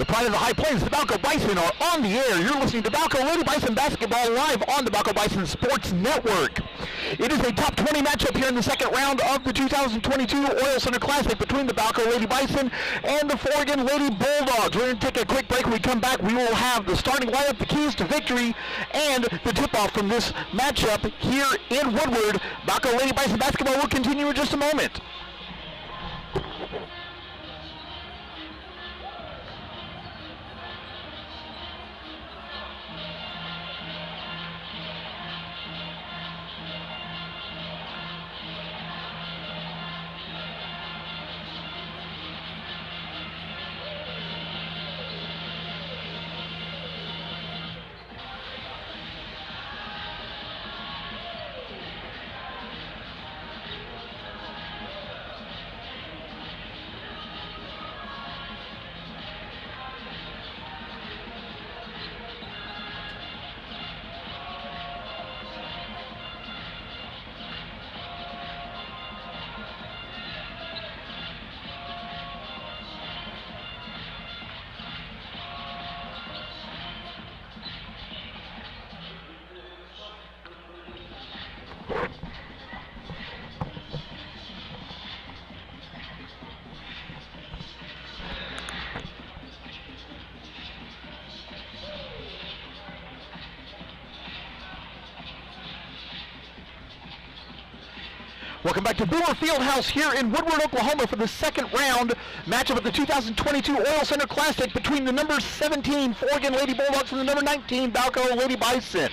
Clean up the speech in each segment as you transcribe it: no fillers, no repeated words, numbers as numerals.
The pride of the High Plains, the Balko Bison, are on the air. You're listening to Balko Lady Bison Basketball live on the Balko Bison Sports Network. It is a top 20 matchup here in the second round of the 2022 Oil Center Classic between the Balko Lady Bison and the Forgan Lady Bulldogs. We're going to take a quick break. When we come back, we will have the starting lineup, the keys to victory, and the tip-off from this matchup here in Woodward. Balko Lady Bison Basketball will continue in just a moment. Welcome back to Boomer Fieldhouse here in Woodward, Oklahoma for the second round matchup of the 2022 Oil Center Classic between the number 17 Forgan Lady Bulldogs and the number 19 Balko Lady Bison.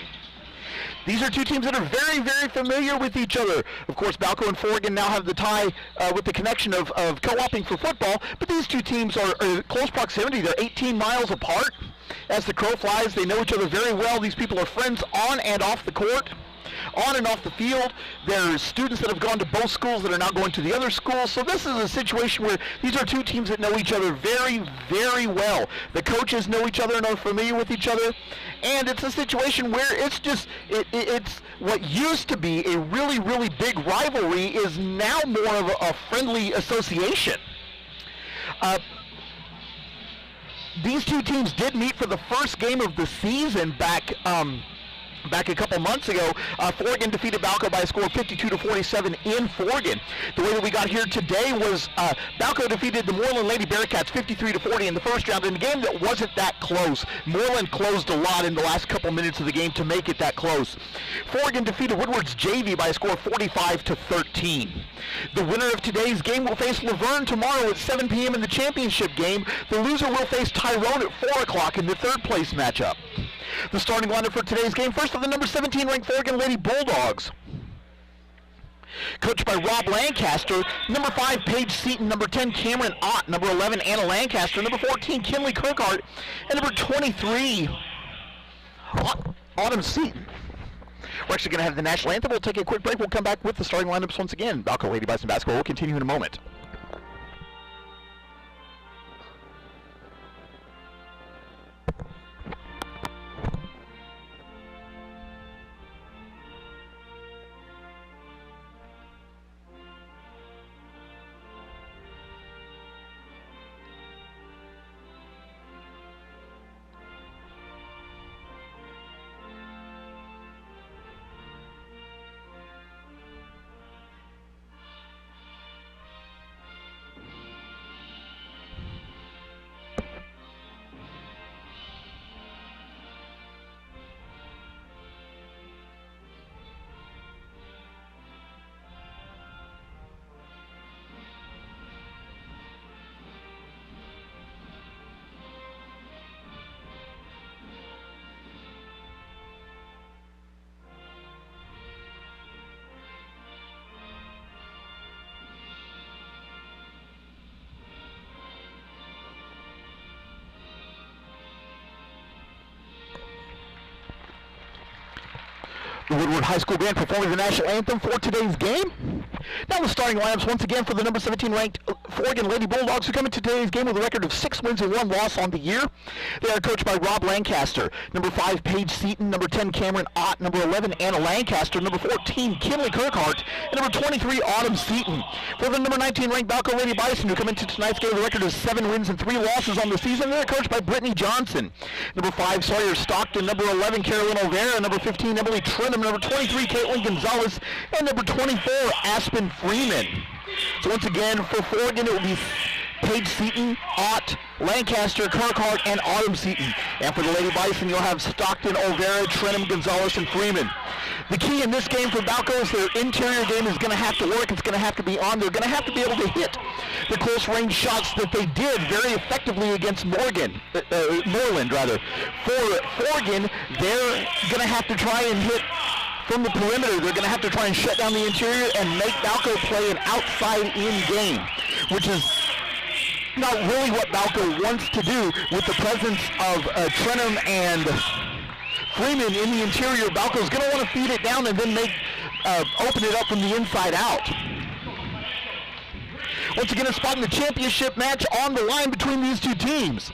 These are two teams that are very, very familiar with each other. Of course, Balko and Forgan now have the tie with the connection of co-oping for football, but these two teams are close proximity. They're 18 miles apart. As the crow flies, they know each other very well. These people are friends on and off the court, on and off the field. There's students that have gone to both schools that are now going to the other schools. So this is a situation where these are two teams that know each other very, very well. The coaches know each other and are familiar with each other. And it's a situation where it's just, it's what used to be a really, really big rivalry is now more of a friendly association. These two teams did meet for the first game of the season back a couple months ago. Forgan defeated Balko by a score of 52-47 in Forgan. The way that we got here today was Balko defeated the Moreland Lady Bearcats 53-40 in the first round in a game that wasn't that close. Moreland closed a lot in the last couple minutes of the game to make it that close. Forgan defeated Woodward's JV by a score of 45-13. The winner of today's game will face Laverne tomorrow at 7 p.m. in the championship game. The loser will face Tyrone at 4 o'clock in the third place matchup. The starting lineup for today's game, first for the number 17 ranked Forgan Lady Bulldogs. Coached by Rob Lancaster, number 5 Paige Seaton, number 10 Cameron Ott, number 11 Anna Lancaster, number 14 Kinley Kirkhart, and number 23 Autumn Seaton. We're actually going to have the national anthem. We'll take a quick break. We'll come back with the starting lineups once again. Balko Lady Bison Basketball will continue in a moment. The Woodward High School Band performing the national anthem for today's game. Now the starting lineups once again for the number 17 ranked Forgan Lady Bulldogs, who come into today's game with a record of 6 wins and 1 loss on the year. They are coached by Rob Lancaster. Number 5, Paige Seaton. Number 10, Cameron Ott. Number 11, Anna Lancaster. Number 14, Kinley Kirkhart. And number 23, Autumn Seaton. For the number 19 ranked Balko Lady Bison, who come into tonight's game with a record of 7 wins and 3 losses on the season. They're coached by Brittany Johnson. Number 5, Sawyer Stockton. Number 11, Carolyn O'Vara. Number 15, Emily Trenham. Number 23, Caitlin Gonzalez. And number 24, Aspen Freeman. So once again, for Forgan, it will be Paige Seaton, Ott, Lancaster, Kirkhart, and Autumn Seaton. And for the Lady Bison, you'll have Stockton, O'Vara, Trenham, Gonzalez, and Freeman. The key in this game for Balko is their interior game is going to have to work. It's going to have to be on. They're going to have to be able to hit the close-range shots that they did very effectively against Moreland. For Forgan, they're going to have to try and hit from the perimeter. They're going to have to try and shut down the interior and make Balko play an outside-in game, which is not really what Balko wants to do with the presence of Trenham and Freeman in the interior. Balko's going to want to feed it down and then open it up from the inside out. Once again, a spot in the championship match on the line between these two teams.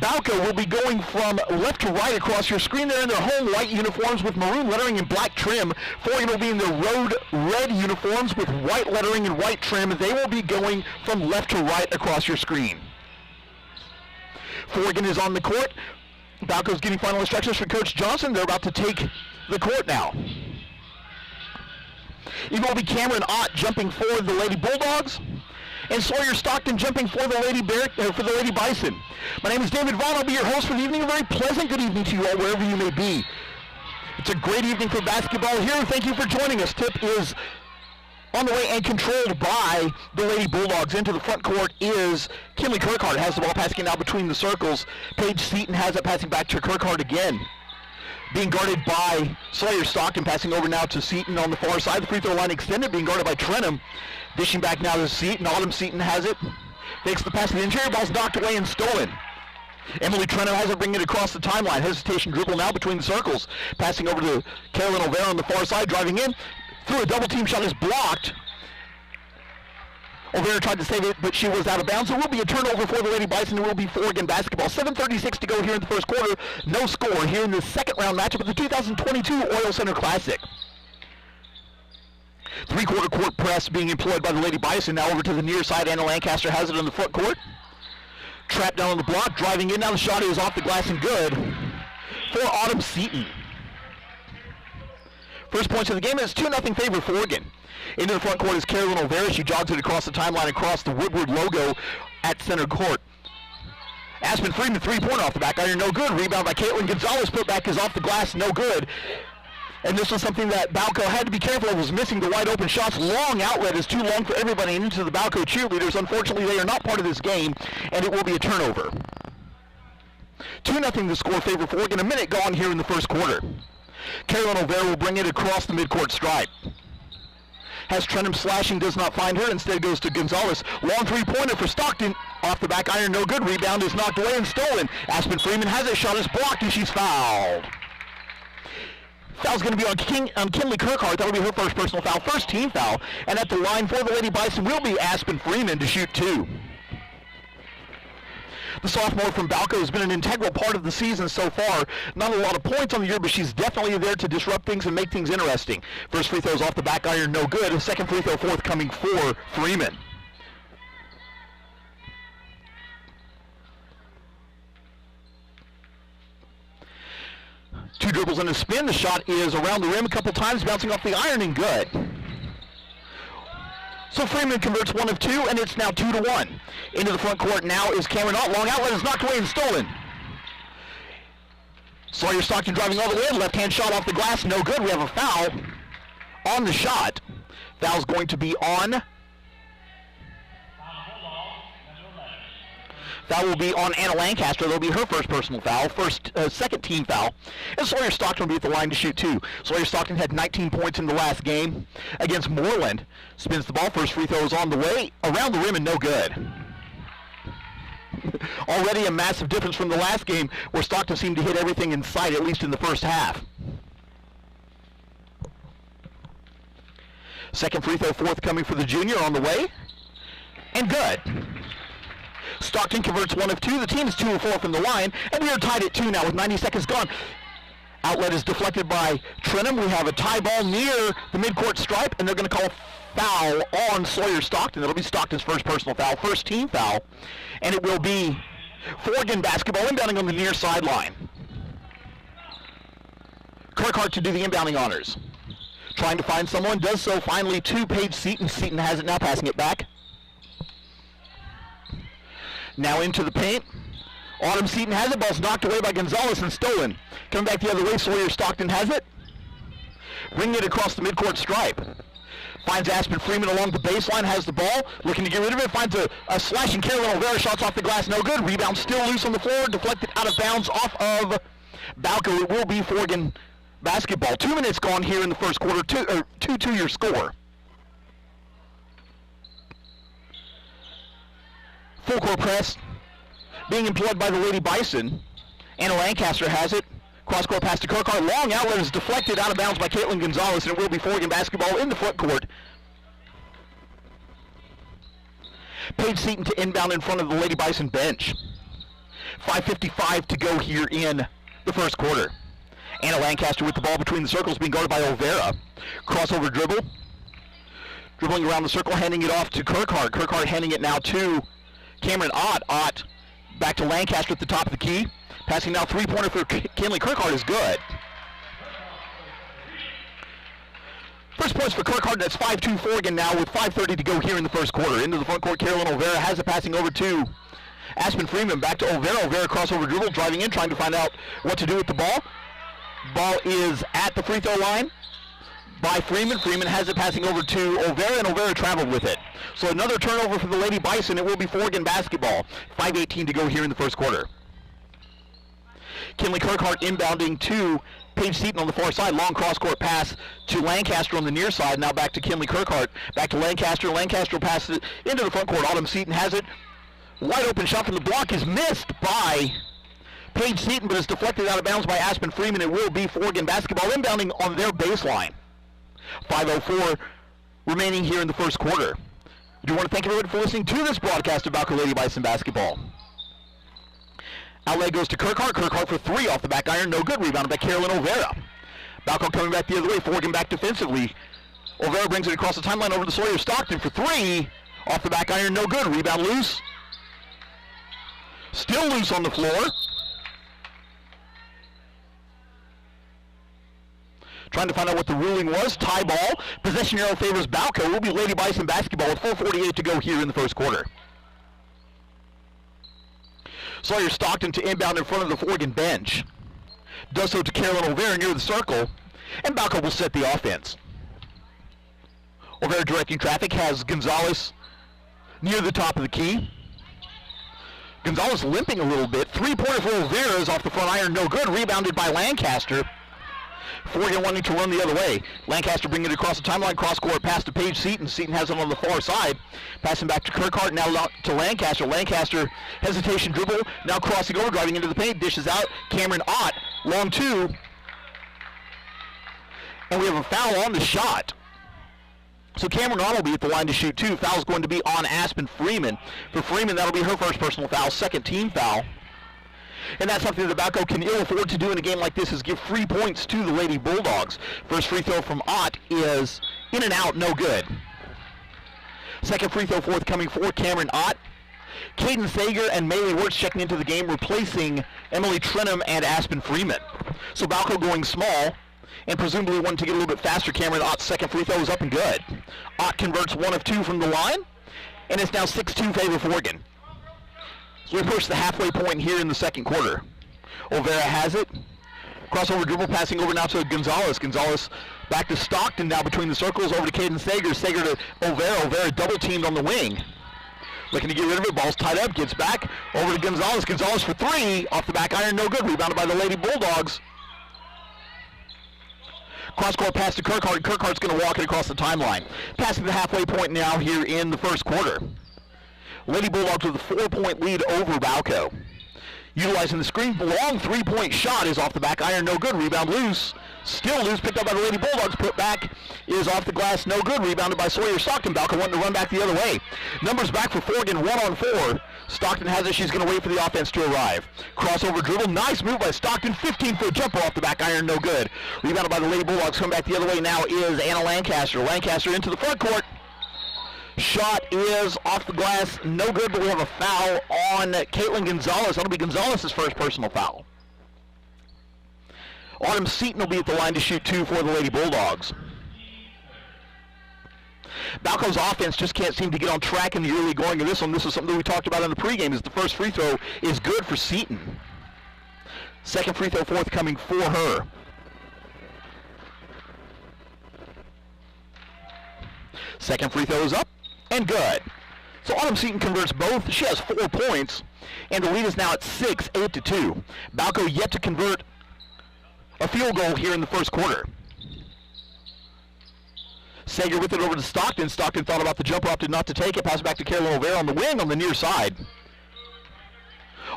Balko will be going from left to right across your screen. They're in their home white uniforms with maroon lettering and black trim. Forgan will be in their road red uniforms with white lettering and white trim. They will be going from left to right across your screen. Forgan is on the court. Balko's getting final instructions from Coach Johnson. They're about to take the court now. It will be Cameron Ott jumping for the Lady Bulldogs, and Sawyer Stockton jumping for the Lady Bison. My name is David Vaughn. I'll be your host for the evening. A very pleasant good evening to you all, wherever you may be. It's a great evening for basketball here, and thank you for joining us. Tip is on the way and controlled by the Lady Bulldogs. Into the front court is Kinley Kirkhart. Has the ball passing out between the circles. Paige Seaton has it passing back to Kirkhart again. Being guarded by Sawyer Stockton, passing over now to Seaton on the far side. The free throw line extended, being guarded by Trenham. Dishing back now to Seaton. Autumn Seaton has it. Takes the pass to the interior. Ball's knocked away and stolen. Emily Trenham has it, bringing it across the timeline. Hesitation dribble now between the circles. Passing over to Carolyn O'Vara on the far side, driving in. Through a double team shot is blocked. O'Vara tried to save it, but she was out of bounds. It will be a turnover for the Lady Bison. It will be Forgan basketball. 7:36 to go here in the first quarter. No score here in the second round matchup of the 2022 Oil Center Classic. Three-quarter court press being employed by the Lady Bison. Now over to the near side. Anna Lancaster has it on the front court. Trapped down on the block. Driving in. Now the shot is off the glass and good for Autumn Seaton. First points of the game. It's 2-0 favor Forgan. Into the front court is Carolyn O'Vara. She jogs it across the timeline, across the Woodward logo at center court. Aspen Freeman, three-pointer off the back iron, no good. Rebound by Caitlin Gonzalez. Put back is off the glass, no good. And this was something that Balko had to be careful of, was missing the wide open shots. Long outlet is too long for everybody, and into the Balko cheerleaders. Unfortunately, they are not part of this game, and it will be a turnover. 2-0 the score favor Forgan. A minute gone here in the first quarter. Carolyn O'Vara will bring it across the midcourt stripe. Has Trenham slashing, does not find her, instead goes to Gonzalez. Long three-pointer for Stockton. Off the back iron, no good. Rebound is knocked away and stolen. Aspen Freeman has it, shot is blocked, and she's fouled. Foul's going to be on Kinley Kirkhart. That will be her first personal foul, first team foul. And at the line for the Lady Bison will be Aspen Freeman to shoot two. The sophomore from Balko has been an integral part of the season so far. Not a lot of points on the year, but she's definitely there to disrupt things and make things interesting. First free throw is off the back iron, no good. Second free throw forthcoming for Freeman. Two dribbles and a spin. The shot is around the rim a couple times, bouncing off the iron and good. So Freeman converts one of two, and it's now 2-1. Into the front court now is Cameron Ott. Long outlet is knocked away and stolen. Sawyer Stockton driving all the way in. Left-hand shot off the glass, no good. We have a foul on the shot. Foul's going to be on. That will be on Anna Lancaster. That'll be her first personal foul, second team foul. And Sawyer Stockton will be at the line to shoot two. Sawyer Stockton had 19 points in the last game against Moreland. Spins the ball. First free throw is on the way, around the rim and no good. Already a massive difference from the last game where Stockton seemed to hit everything in sight, at least in the first half. Second free throw forthcoming for the junior on the way. and good. Stockton converts 1 of 2. The team is 2 of 4 from the line, and we are tied at 2 now with 90 seconds gone. Outlet is deflected by Trenum. We have a tie ball near the midcourt stripe, and they're going to call a foul on Sawyer Stockton. It'll be Stockton's first personal foul, first team foul, and it will be Forgan basketball inbounding on the near sideline. Kirkhart to do the inbounding honors. Trying to find someone, does so finally to Paige Seaton. Seaton has it now, passing it back. Now into the paint. Autumn Seaton has it, ball's knocked away by Gonzalez and stolen. Coming back the other way, Sawyer Stockton has it. Bringing it across the midcourt stripe. Finds Aspen Freeman along the baseline, has the ball, looking to get rid of it, finds a slash, and Carolyn Olvera shots off the glass, no good. Rebound still loose on the floor, deflected out of bounds off of Balko. It will be Forgan basketball. 2 minutes gone here in the first quarter, 2-2 your score. Full court press being employed by the Lady Bison. Anna Lancaster has it. Cross-court pass to Kirkhart. Long outlet is deflected out of bounds by Caitlin Gonzalez, and it will be Forgan basketball in the front court. Paige Seaton to inbound in front of the Lady Bison bench. 5:55 to go here in the first quarter. Anna Lancaster with the ball between the circles, being guarded by Olvera. Crossover dribble. Dribbling around the circle, handing it off to Kirkhart. Kirkhart handing it now to Cameron Ott. Ott back to Lancaster at the top of the key. Passing now, three-pointer for Kinley Kirkhart is good. First points for Kirkhart, that's 5-2 Forgan now with 5:30 to go here in the first quarter. Into the front court, Carolyn Olvera has it, passing over to Aspen Freeman. Back to Olvera. Olvera crossover dribble, driving in, trying to find out what to do with the ball. Ball is at the free throw line by Freeman. Freeman has it, passing over to Olvera, and Olvera traveled with it. So another turnover for the Lady Bison. It will be Forgan basketball. 5:18 to go here in the first quarter. Kinley Kirkhart inbounding to Paige Seaton on the far side. Long cross-court pass to Lancaster on the near side. Now back to Kinley Kirkhart. Back to Lancaster. Lancaster passes it into the front court. Autumn Seaton has it. Wide open shot from the block is missed by Paige Seaton, but is deflected out of bounds by Aspen Freeman. It will be Forgan basketball inbounding on their baseline. 5:04 remaining here in the first quarter. I do want to thank everyone for listening to this broadcast of Balko Lady Bison basketball. Outlet goes to Kirkhart. Kirkhart for 3 off the back iron. No good. Rebounded by Carolyn Olvera. Balko coming back the other way. Forgan back defensively. Olvera brings it across the timeline over to Sawyer Stockton for 3. Off the back iron. No good. Rebound loose. Still loose on the floor. Trying to find out what the ruling was. Tie ball. Possession arrow favors Balko. Will be Lady Bison basketball with 4:48 to go here in the first quarter. Sawyer Stockton to inbound in front of the Forgan bench. Does so to Carolyn Olvera near the circle, and Balko will set the offense. Olvera directing traffic, has Gonzalez near the top of the key. Gonzalez limping a little bit. 3-pointer for Olvera is off the front iron, no good. Rebounded by Lancaster. Forgan wanting to run the other way. Lancaster bringing it across the timeline. Cross-court pass to Paige Seaton. Seaton has it on the far side. Passing back to Kirkhart, now to Lancaster. Lancaster, hesitation dribble. Now crossing over, driving into the paint. Dishes out. Cameron Ott, long 2. And we have a foul on the shot. So Cameron Ott will be at the line to shoot 2. Foul's going to be on Aspen Freeman. For Freeman, that'll be her first personal foul, second team foul. And that's something that Balko can ill afford to do in a game like this, is give free points to the Lady Bulldogs. First free throw from Ott is in and out, no good. Second free throw forthcoming for Cameron Ott. Caden Sager and Maylee Wirtz checking into the game, replacing Emily Trenum and Aspen Freeman. So Balko going small, and presumably wanting to get a little bit faster. Cameron Ott's second free throw is up and good. Ott converts 1 of 2 from the line, and it's now 6-2 favor Forgan. So we approach the halfway point here in the second quarter. Olvera has it. Crossover dribble, passing over now to Gonzalez. Gonzalez back to Stockton, now between the circles, over to Caden Sager. Sager to Olvera. Olvera double teamed on the wing. Looking to get rid of it. Ball's tied up, gets back over to Gonzalez. Gonzalez for 3. Off the back iron, no good. Rebounded by the Lady Bulldogs. Cross-court pass to Kirkhart. Kirkhart's going to walk it across the timeline. Passing the halfway point now here in the first quarter. Lady Bulldogs with a 4-point lead over Balko. Utilizing the screen, long 3-point shot is off the back iron, no good. Rebound loose. Still loose, picked up by the Lady Bulldogs. Put back is off the glass, no good. Rebounded by Sawyer Stockton. Balko wanting to run back the other way. Numbers back for Forgan, 1-on-4. Stockton has it. She's going to wait for the offense to arrive. Crossover dribble. Nice move by Stockton. 15-foot jumper off the back iron, no good. Rebounded by the Lady Bulldogs. Coming back the other way now is Anna Lancaster. Lancaster into the front court. Shot is off the glass, no good, but we have a foul on Caitlin Gonzalez. That'll be Gonzalez's first personal foul. Autumn Seaton will be at the line to shoot 2 for the Lady Bulldogs. Balko's offense just can't seem to get on track in the early going of this one. This is something that we talked about in the pregame, is the first free throw is good for Seaton. Second free throw forthcoming for her. Second free throw is up and good. So Autumn Seaton converts both. She has 4 points, and the lead is now at 6, 8-2. Balko yet to convert a field goal here in the first quarter. Sager with it over to Stockton. Stockton thought about the jumper, opted not to take it. Pass back to Carolyn O'Vera on the wing on the near side.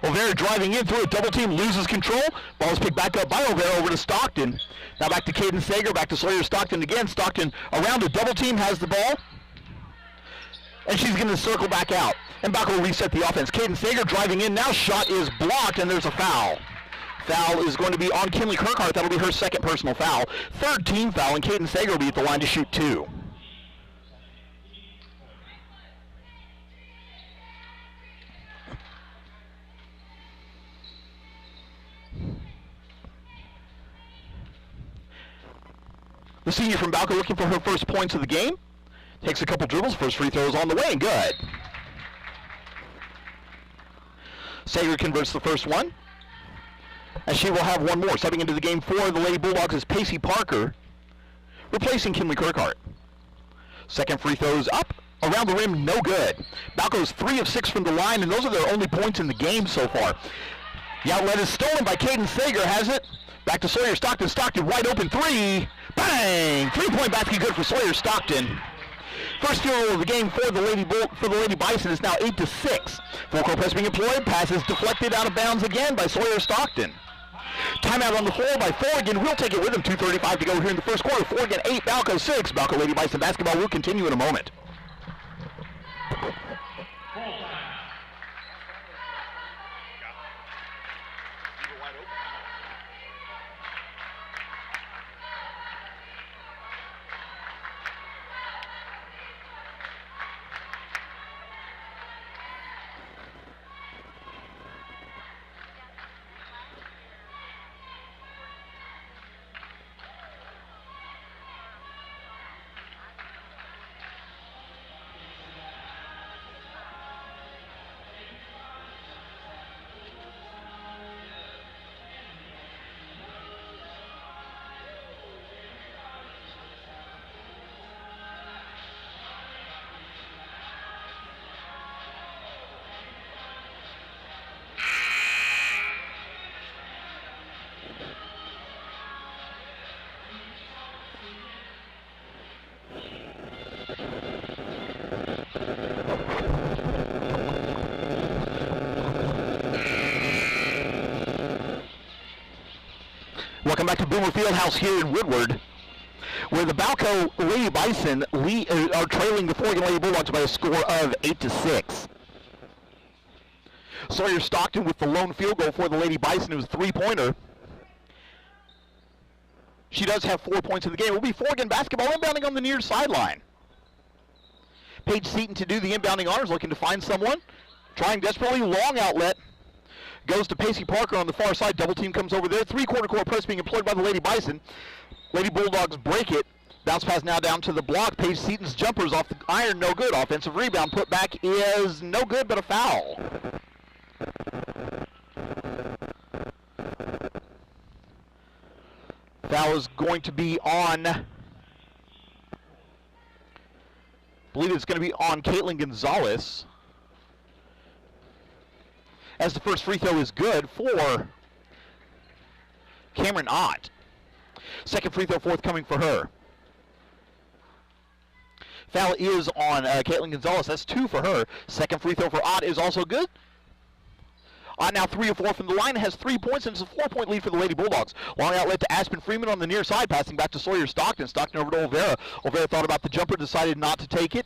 O'Vera driving in through a double team, loses control. Ball is picked back up by O'Vera over to Stockton. Now back to Caden Sager, back to Sawyer Stockton again. Stockton around a double team, has the ball. And she's going to circle back out. And Balko will reset the offense. Caden Sager driving in now. Shot is blocked, and there's a foul. Foul is going to be on Kinley Kirkhart. That'll be her second personal foul. Third team foul, and Caden Sager will be at the line to shoot 2. The senior from Balko looking for her first points of the game. Takes a couple dribbles. First free throw is on the way, and good. Sager converts the first one, and she will have one more. Stepping into the game for the Lady Bulldogs is Pacey Parker, replacing Kinley Kirkhart. Second free throw is up. Around the rim, no good. Balko's 3 of 6 from the line, and those are their only points in the game so far. The outlet is stolen by Caden Sager, has it. Back to Sawyer Stockton. Stockton wide open 3. Bang! 3-point basket good for Sawyer Stockton. First field goal of the game for the Lady Bison is now 8-6. Full court press being employed. Pass is deflected out of bounds again by Sawyer Stockton. Timeout on the floor by Forgan. We'll take it with him. 2:35 to go here in the first quarter. Forgan 8, Balko 6. Balko Lady Bison basketball will continue in a moment. Welcome back to Boomer Fieldhouse here in Woodward, where the Balko Lady Bison are trailing the Forgan Lady Bulldogs by a score of 8-6. Sawyer Stockton with the lone field goal for the Lady Bison. It was a 3-pointer. She does have 4 points in the game. It will be Forgan basketball inbounding on the near sideline. Paige Seaton to do the inbounding honors, looking to find someone. Trying desperately, long outlet. Goes to Pacey Parker on the far side. Double team comes over there. 3-quarter court press being employed by the Lady Bison. Lady Bulldogs break it. Bounce pass now down to the block. Paige Seaton's jumper's off the iron, no good. Offensive rebound put back is no good, but a foul. Foul is going to be on, I believe it's going to be on Caitlin Gonzalez, as the first free throw is good for Cameron Ott. Second free throw forthcoming for her. Foul is on Caitlin Gonzalez. That's 2 for her. Second free throw for Ott is also good. Now 3 of 4 from the line, has 3 points, and it's a 4-point lead for the Lady Bulldogs. Long outlet to Aspen Freeman on the near side, passing back to Sawyer Stockton. Stockton over to Olvera. Olvera thought about the jumper, decided not to take it.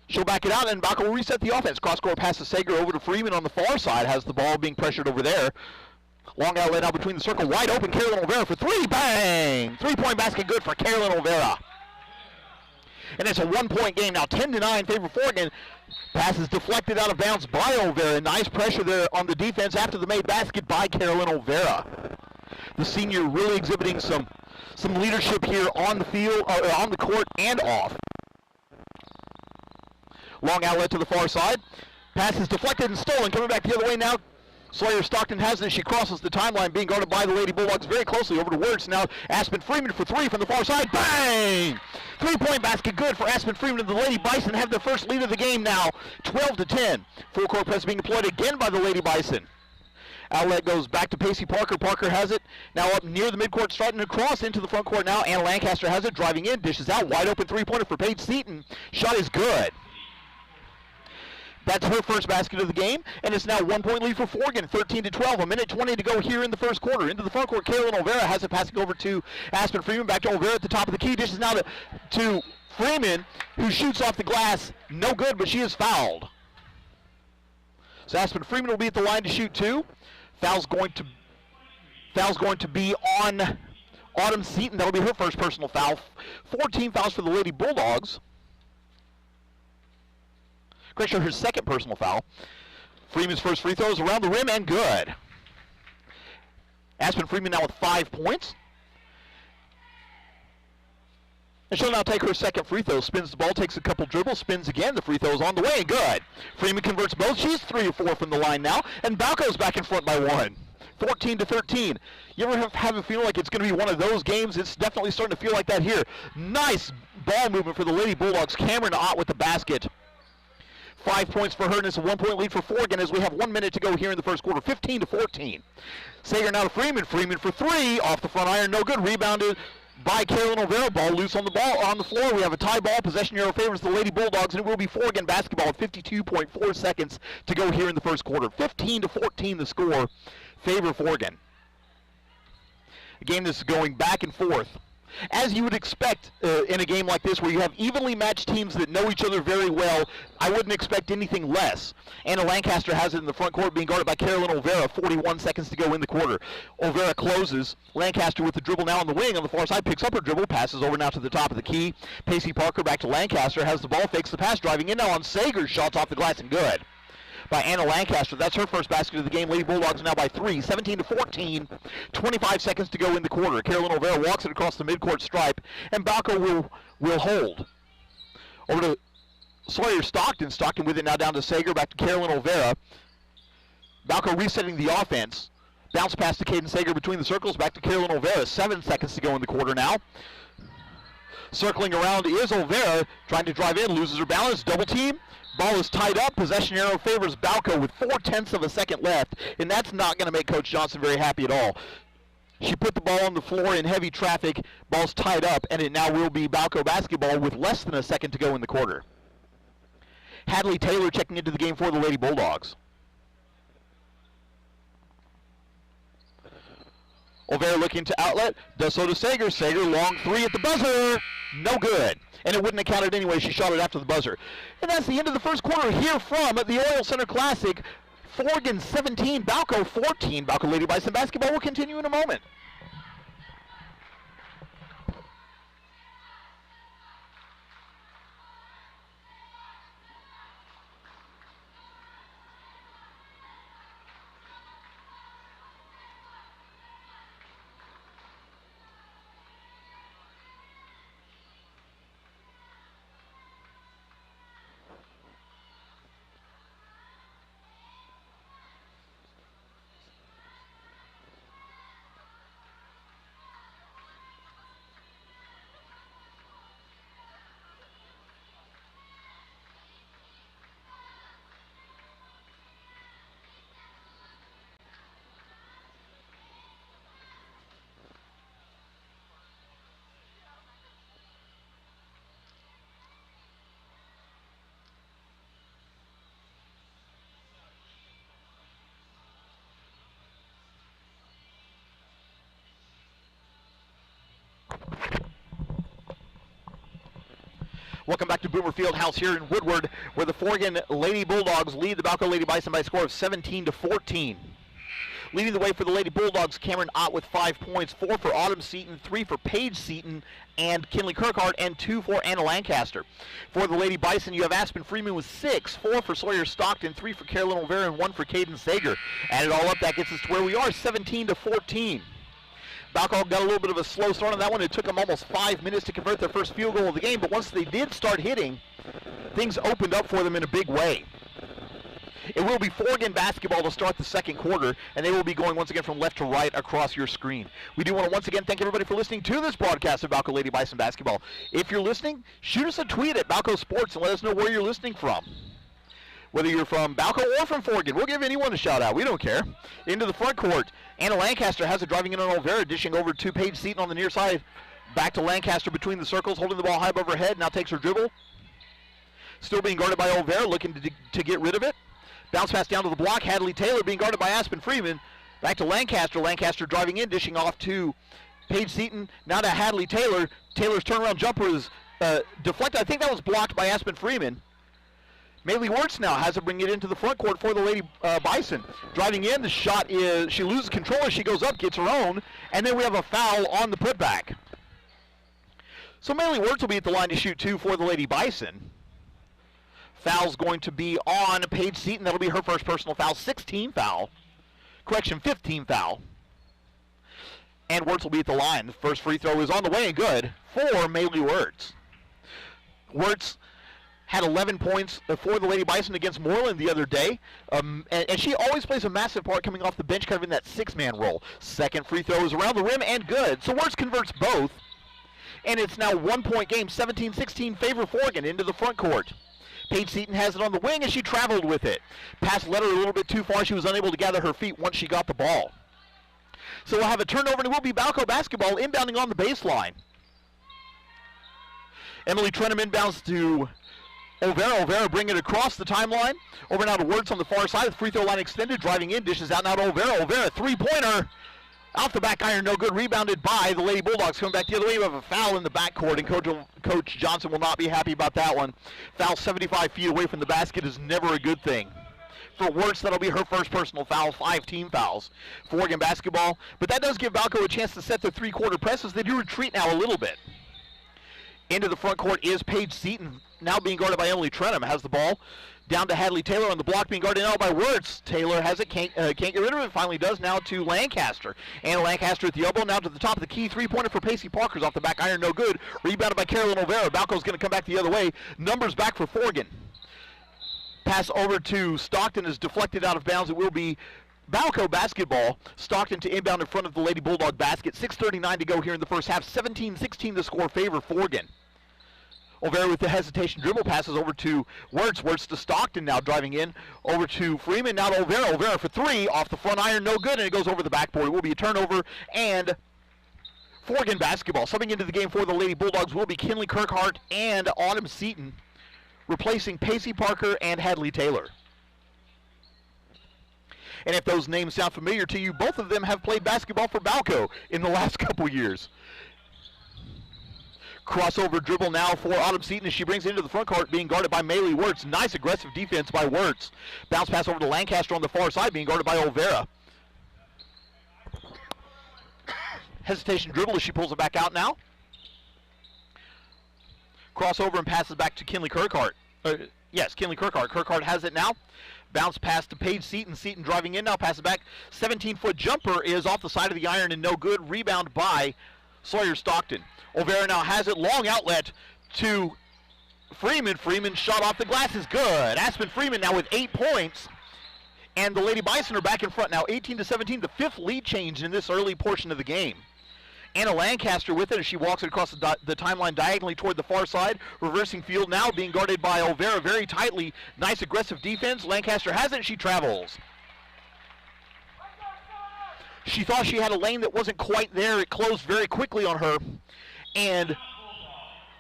She'll back it out, and Balko will reset the offense. Cross-court pass to Sager over to Freeman on the far side, has the ball being pressured over there. Long outlet out between the circle, wide open, Carolyn Olvera for 3, bang! 3-point basket good for Carolyn Olvera. And it's a 1-point game now, 10-9 favor Forgan. Pass is deflected out of bounds by Olvera. Nice pressure there on the defense after the made basket by Carolyn Olvera. The senior really exhibiting some leadership here on the field, on the court and off. Long outlet to the far side. Pass is deflected and stolen. Coming back the other way now. Sawyer Stockton has it. She crosses the timeline, being guarded by the Lady Bulldogs very closely. Over to Wertz now. Aspen Freeman for 3 from the far side. Bang! 3-point basket good for Aspen Freeman, and the Lady Bison have their first lead of the game now, 12-10. Full court press being deployed again by the Lady Bison. Outlet goes back to Pacey Parker. Parker has it. Now up near the midcourt, starting to cross into the front court now. Anna Lancaster has it, driving in, dishes out. Wide open three-pointer for Paige Seaton. Shot is good. That's her first basket of the game, and it's now 1-point lead for Forgan, 13-12. A minute 20 to go here in the first quarter. Into the front court, Carolyn Olvera has it, passing over to Aspen Freeman. Back to Olvera at the top of the key. Dishes now to Freeman, who shoots off the glass. No good, but she is fouled. So Aspen Freeman will be at the line to shoot 2. Foul's going to be on Autumn Seaton. That'll be her first personal foul. 14 fouls for the Lady Bulldogs. Correction, her second personal foul. Freeman's first free throw is around the rim and good. Aspen Freeman now with 5 points. And she'll now take her second free throw. Spins the ball, takes a couple dribbles, spins again. The free throw is on the way and good. Freeman converts both. She's 3 of 4 from the line now. And Balko's back in front by 1. 14-13. You ever have a feeling like it's going to be one of those games? It's definitely starting to feel like that here. Nice ball movement for the Lady Bulldogs. Cameron Ott with the basket. 5 points for her, and it's a 1-point lead for Forgan as we have 1 minute to go here in the first quarter. 15-14. Sager now to Freeman. Freeman for 3. Off the front iron, no good. Rebounded by Carolyn Olvera. Ball loose on the floor. We have a tie ball. Possession arrow favors the Lady Bulldogs, and it will be Forgan basketball with 52.4 seconds to go here in the first quarter. 15-14 the score. Favor Forgan. A game that's going back and forth. As you would expect in a game like this where you have evenly matched teams that know each other very well, I wouldn't expect anything less. Anna Lancaster has it in the front court, being guarded by Carolyn Olvera. 41 seconds to go in the quarter. Olvera closes. Lancaster with the dribble now on the wing on the far side, picks up her dribble, passes over now to the top of the key. Pacey Parker back to Lancaster, has the ball, fakes the pass, driving in now on Sager. Shots off the glass and good by Anna Lancaster. That's her first basket of the game. Lady Bulldogs now by 3, 17-14. 25 seconds to go in the quarter. Carolyn Olvera walks it across the midcourt stripe, and Balko will hold. Over to Sawyer Stockton. Stockton with it now down to Sager. Back to Carolyn Olvera. Balko resetting the offense. Bounce pass to Caden Sager between the circles. Back to Carolyn Olvera. 7 seconds to go in the quarter now. Circling around is Olvera, trying to drive in, loses her balance, double team. Ball is tied up. Possession arrow favors Balko with 0.4 of a second left, and that's not going to make Coach Johnson very happy at all. She put the ball on the floor in heavy traffic. Ball's tied up, and it now will be Balko basketball with less than a second to go in the quarter. Hadley Taylor checking into the game for the Lady Bulldogs. Olvera looking to outlet, does so to Sager. Sager, long 3 at the buzzer. No good. And it wouldn't have counted anyway. She shot it after the buzzer. And that's the end of the first quarter here from the Oil Center Classic. Forgan 17, Balko 14. Balko Lady Bison basketball will continue in a moment. Welcome back to Boomer Fieldhouse here in Woodward, where the Forgan Lady Bulldogs lead the Balko Lady Bison by a score of 17-14. Leading the way for the Lady Bulldogs, Cameron Ott with 5 points, 4 for Autumn Seaton, 3 for Paige Seaton and Kinley Kirkhart, and 2 for Anna Lancaster. For the Lady Bison, you have Aspen Freeman with 6, 4 for Sawyer Stockton, 3 for Carolyn Olvera, and 1 for Caden Sager. Add it all up, that gets us to where we are, 17-14. Balko got a little bit of a slow start on that one. It took them almost 5 minutes to convert their first field goal of the game, but once they did start hitting, things opened up for them in a big way. It will be Forgan basketball to start the second quarter, and they will be going once again from left to right across your screen. We do want to once again thank everybody for listening to this broadcast of Balko Lady Bison basketball. If you're listening, shoot us a tweet at Balko Sports and let us know where you're listening from. Whether you're from Balko or from Forgan, we'll give anyone a shout out. We don't care. Into the front court, Anna Lancaster has it driving in on Olvera, dishing over to Paige Seaton on the near side. Back to Lancaster between the circles, holding the ball high above her head. Now takes her dribble. Still being guarded by Olvera, looking to get rid of it. Bounce pass down to the block. Hadley Taylor being guarded by Aspen Freeman. Back to Lancaster. Lancaster driving in, dishing off to Paige Seaton. Now to Hadley Taylor. Taylor's turnaround jumper is deflected. I think that was blocked by Aspen Freeman. Maylee Wirtz now has to bring it into the front court for the Lady Bison. Driving in, the shot is, she loses control as she goes up, gets her own, and then we have a foul on the putback. So Maylee Wirtz will be at the line to shoot 2 for the Lady Bison. Foul's going to be on Paige Seaton. That'll be her first personal foul. 16 foul. Correction, 15 foul. And Wirtz will be at the line. The first free throw is on the way and good for Maylee Wirtz. Wirtz had 11 points for the Lady Bison against Moreland the other day. And she always plays a massive part coming off the bench, kind of in that 6-man role. Second free throw is around the rim and good. So Wirtz converts both. And it's now 1-point game, 17-16 favor Forgan into the front court. Paige Seaton has it on the wing, and she traveled with it. Pass led her a little bit too far. She was unable to gather her feet once she got the ball. So we'll have a turnover, and it will be Balko basketball inbounding on the baseline. Emily Trenham inbounds to Olvera. Olvera bring it across the timeline. Over now to Wirtz on the far side. The free throw line extended. Driving in, dishes out now to Olvera. Olvera, three-pointer. Off the back iron, no good. Rebounded by the Lady Bulldogs. Coming back the other way, we have a foul in the backcourt, and Coach Johnson will not be happy about that one. Foul 75 feet away from the basket is never a good thing. For Wirtz, that'll be her first personal foul, 5 team fouls. Forgan basketball, but that does give Balko a chance to set their three-quarter presses. They do retreat now a little bit. Into the front court is Paige Seaton, now being guarded by Emily Trenham. Has the ball. Down to Hadley Taylor on the block, being guarded now by Wirtz. Taylor has it, can't get rid of it, finally does now to Lancaster. And Lancaster at the elbow, now to the top of the key. Three-pointer for Pacey Parker's off the back iron, no good. Rebounded by Carolyn Olvera. Balko's going to come back the other way. Numbers back for Forgan. Pass over to Stockton is deflected out of bounds. It will be Balko basketball. Stockton to inbound in front of the Lady Bulldog basket. 6:39 to go here in the first half. 17-16 to score favor Forgan. Olvera with the hesitation dribble passes over to Wirtz. Wirtz to Stockton now driving in. Over to Freeman, now to Olvera. Olvera for 3, off the front iron, no good, and it goes over the backboard. It will be a turnover, and Forgan basketball. Subbing into the game for the Lady Bulldogs will be Kinley Kirkhart and Autumn Seaton, replacing Pacey Parker and Hadley Taylor. And if those names sound familiar to you, both of them have played basketball for Balko in the last couple years. Crossover dribble now for Autumn Seaton as she brings it into the front court, being guarded by Maylee Wirtz. Nice aggressive defense by Wirtz. Bounce pass over to Lancaster on the far side, being guarded by Olvera. Hesitation dribble as she pulls it back out now. Crossover and passes back to Kinley Kirkhart. Yes, Kinley Kirkhart. Kirkhart has it now. Bounce pass to Paige Seaton. Seaton driving in now, passes back. 17-foot jumper is off the side of the iron and no good. Rebound by Sawyer Stockton. Olvera now has it, long outlet to Freeman. Freeman shot off the glass is good. Aspen Freeman now with 8 points. And the Lady Bison are back in front now, 18-17, the 5th lead change in this early portion of the game. Anna Lancaster with it as she walks it across the timeline diagonally toward the far side. Reversing field now, being guarded by Olvera very tightly. Nice aggressive defense. Lancaster has it and she travels. She thought she had a lane that wasn't quite there. It closed very quickly on her. And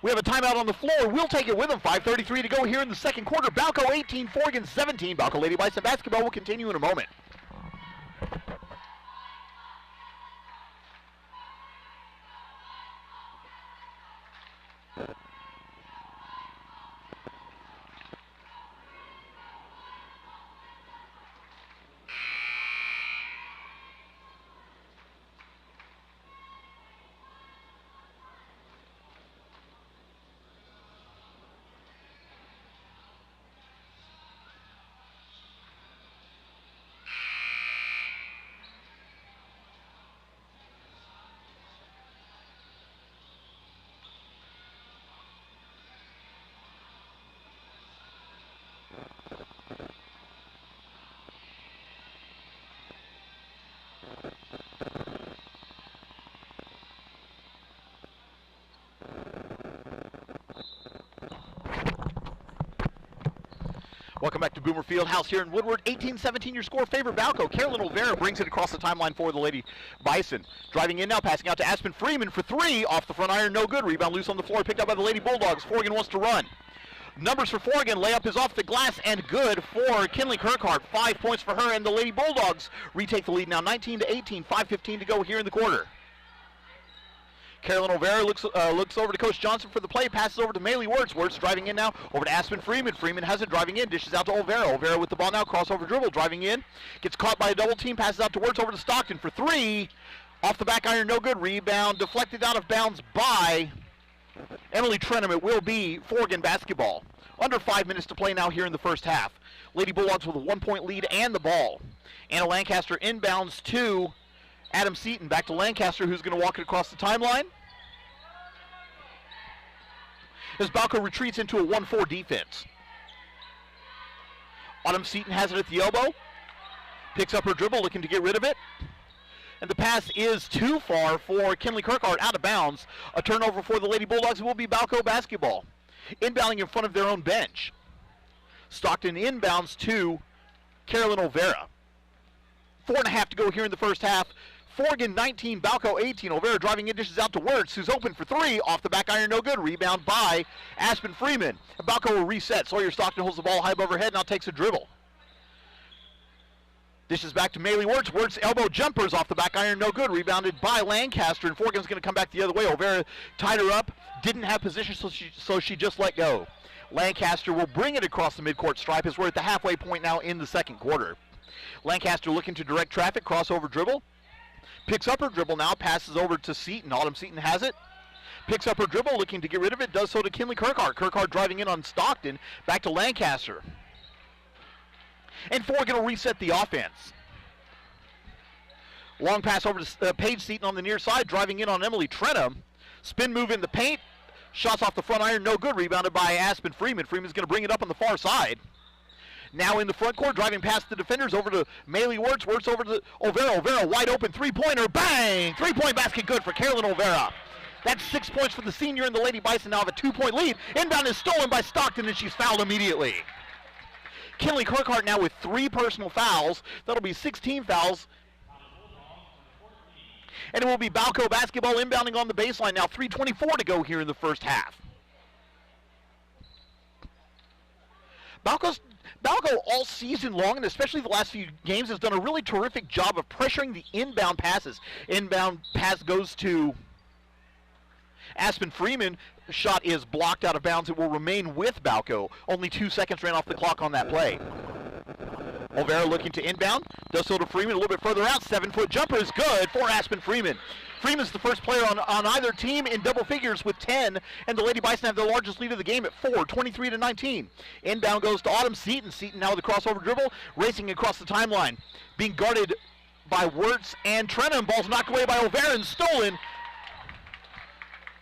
we have a timeout on the floor. We'll take it with them. 5:33 to go here in the second quarter. Balko 18, Forgan 17. Balko Lady Bison basketball will continue in a moment. Welcome back to Boomer Fieldhouse here in Woodward. 18-17 your score. Favorite Balko. Carolyn Olvera brings it across the timeline for the Lady Bison. Driving in now, passing out to Aspen Freeman for three. Off the front iron, no good. Rebound loose on the floor, picked up by the Lady Bulldogs. Forgan wants to run. Numbers for Forgan. Layup is off the glass and good for Kinley Kirkhart. 5 points for her, and the Lady Bulldogs retake the lead now 19-18. 5:15 to go here in the quarter. Carolyn Olvera looks over to Coach Johnson for the play, passes over to Maylee Wirtz. Wirtz driving in now, over to Aspen Freeman. Freeman has it, driving in, dishes out to Olvera. Olvera with the ball now, crossover dribble, driving in. Gets caught by a double team, passes out to Wirtz, over to Stockton for three. Off the back iron, no good. Rebound deflected out of bounds by Emily Trenham. It will be Forgan basketball. Under 5 minutes to play now here in the first half. Lady Bulldogs with a 1-point lead and the ball. Anna Lancaster inbounds to Adam Seaton. Back to Lancaster, who's going to walk it across the timeline. As Balko retreats into a 1-4 defense. Autumn Seaton has it at the elbow. Picks up her dribble, looking to get rid of it. And the pass is too far for Kinley Kirkhart, out of bounds. A turnover for the Lady Bulldogs. It will be Balko basketball. Inbounding in front of their own bench. Stockton inbounds to Carolyn Olvera. 4.5 to go here in the first half. Forgan 19, Balko 18. Olvera driving in, dishes out to Wirtz, who's open for three. Off the back iron, no good. Rebound by Aspen Freeman. Balko will reset. Sawyer Stockton holds the ball high above her head, now takes a dribble. Dishes back to Maylee Wirtz. Wirtz elbow jumpers off the back iron, no good. Rebounded by Lancaster, and Forgan's going to come back the other way. Olvera tied her up, didn't have position, so she just let go. Lancaster will bring it across the midcourt stripe as we're at the halfway point now in the second quarter. Lancaster looking to direct traffic, crossover dribble. Picks up her dribble now, passes over to Seaton. Autumn Seaton has it. Picks up her dribble, looking to get rid of it. Does so to Kinley Kirkhart. Kirkhart driving in on Stockton. Back to Lancaster. And Forgan will reset the offense. Long pass over to Paige Seaton on the near side, driving in on Emily Trenham. Spin move in the paint. Shots off the front iron, no good. Rebounded by Aspen Freeman. Freeman's going to bring it up on the far side. Now in the front court, driving past the defenders, over to Maylee Wirtz. Wirtz over to Olvera. Olvera wide open, three-pointer, bang! Three-point basket good for Carolyn Olvera. That's 6 points for the senior, and the Lady Bison now have a 2-point lead. Inbound is stolen by Stockton, and she's fouled immediately. Kinley Kirkhart now with 3 personal fouls. That'll be 16 fouls. And it will be Balko basketball inbounding on the baseline now. 3:24 to go here in the first half. Balko all season long, and especially the last few games, has done a really terrific job of pressuring the inbound passes. Inbound pass goes to Aspen Freeman. The shot is blocked out of bounds. It will remain with Balko. Only 2 seconds ran off the clock on that play. Olvera looking to inbound. Does so to Freeman a little bit further out. 7-foot jumper is good for Aspen Freeman. Freeman's the first player on either team in double figures with 10, and the Lady Bison have the largest lead of the game at 4, 23-19. Inbound goes to Autumn Seaton. Seaton now with the crossover dribble, racing across the timeline. Being guarded by Wirtz and Trenham. Ball's knocked away by Olvera and stolen.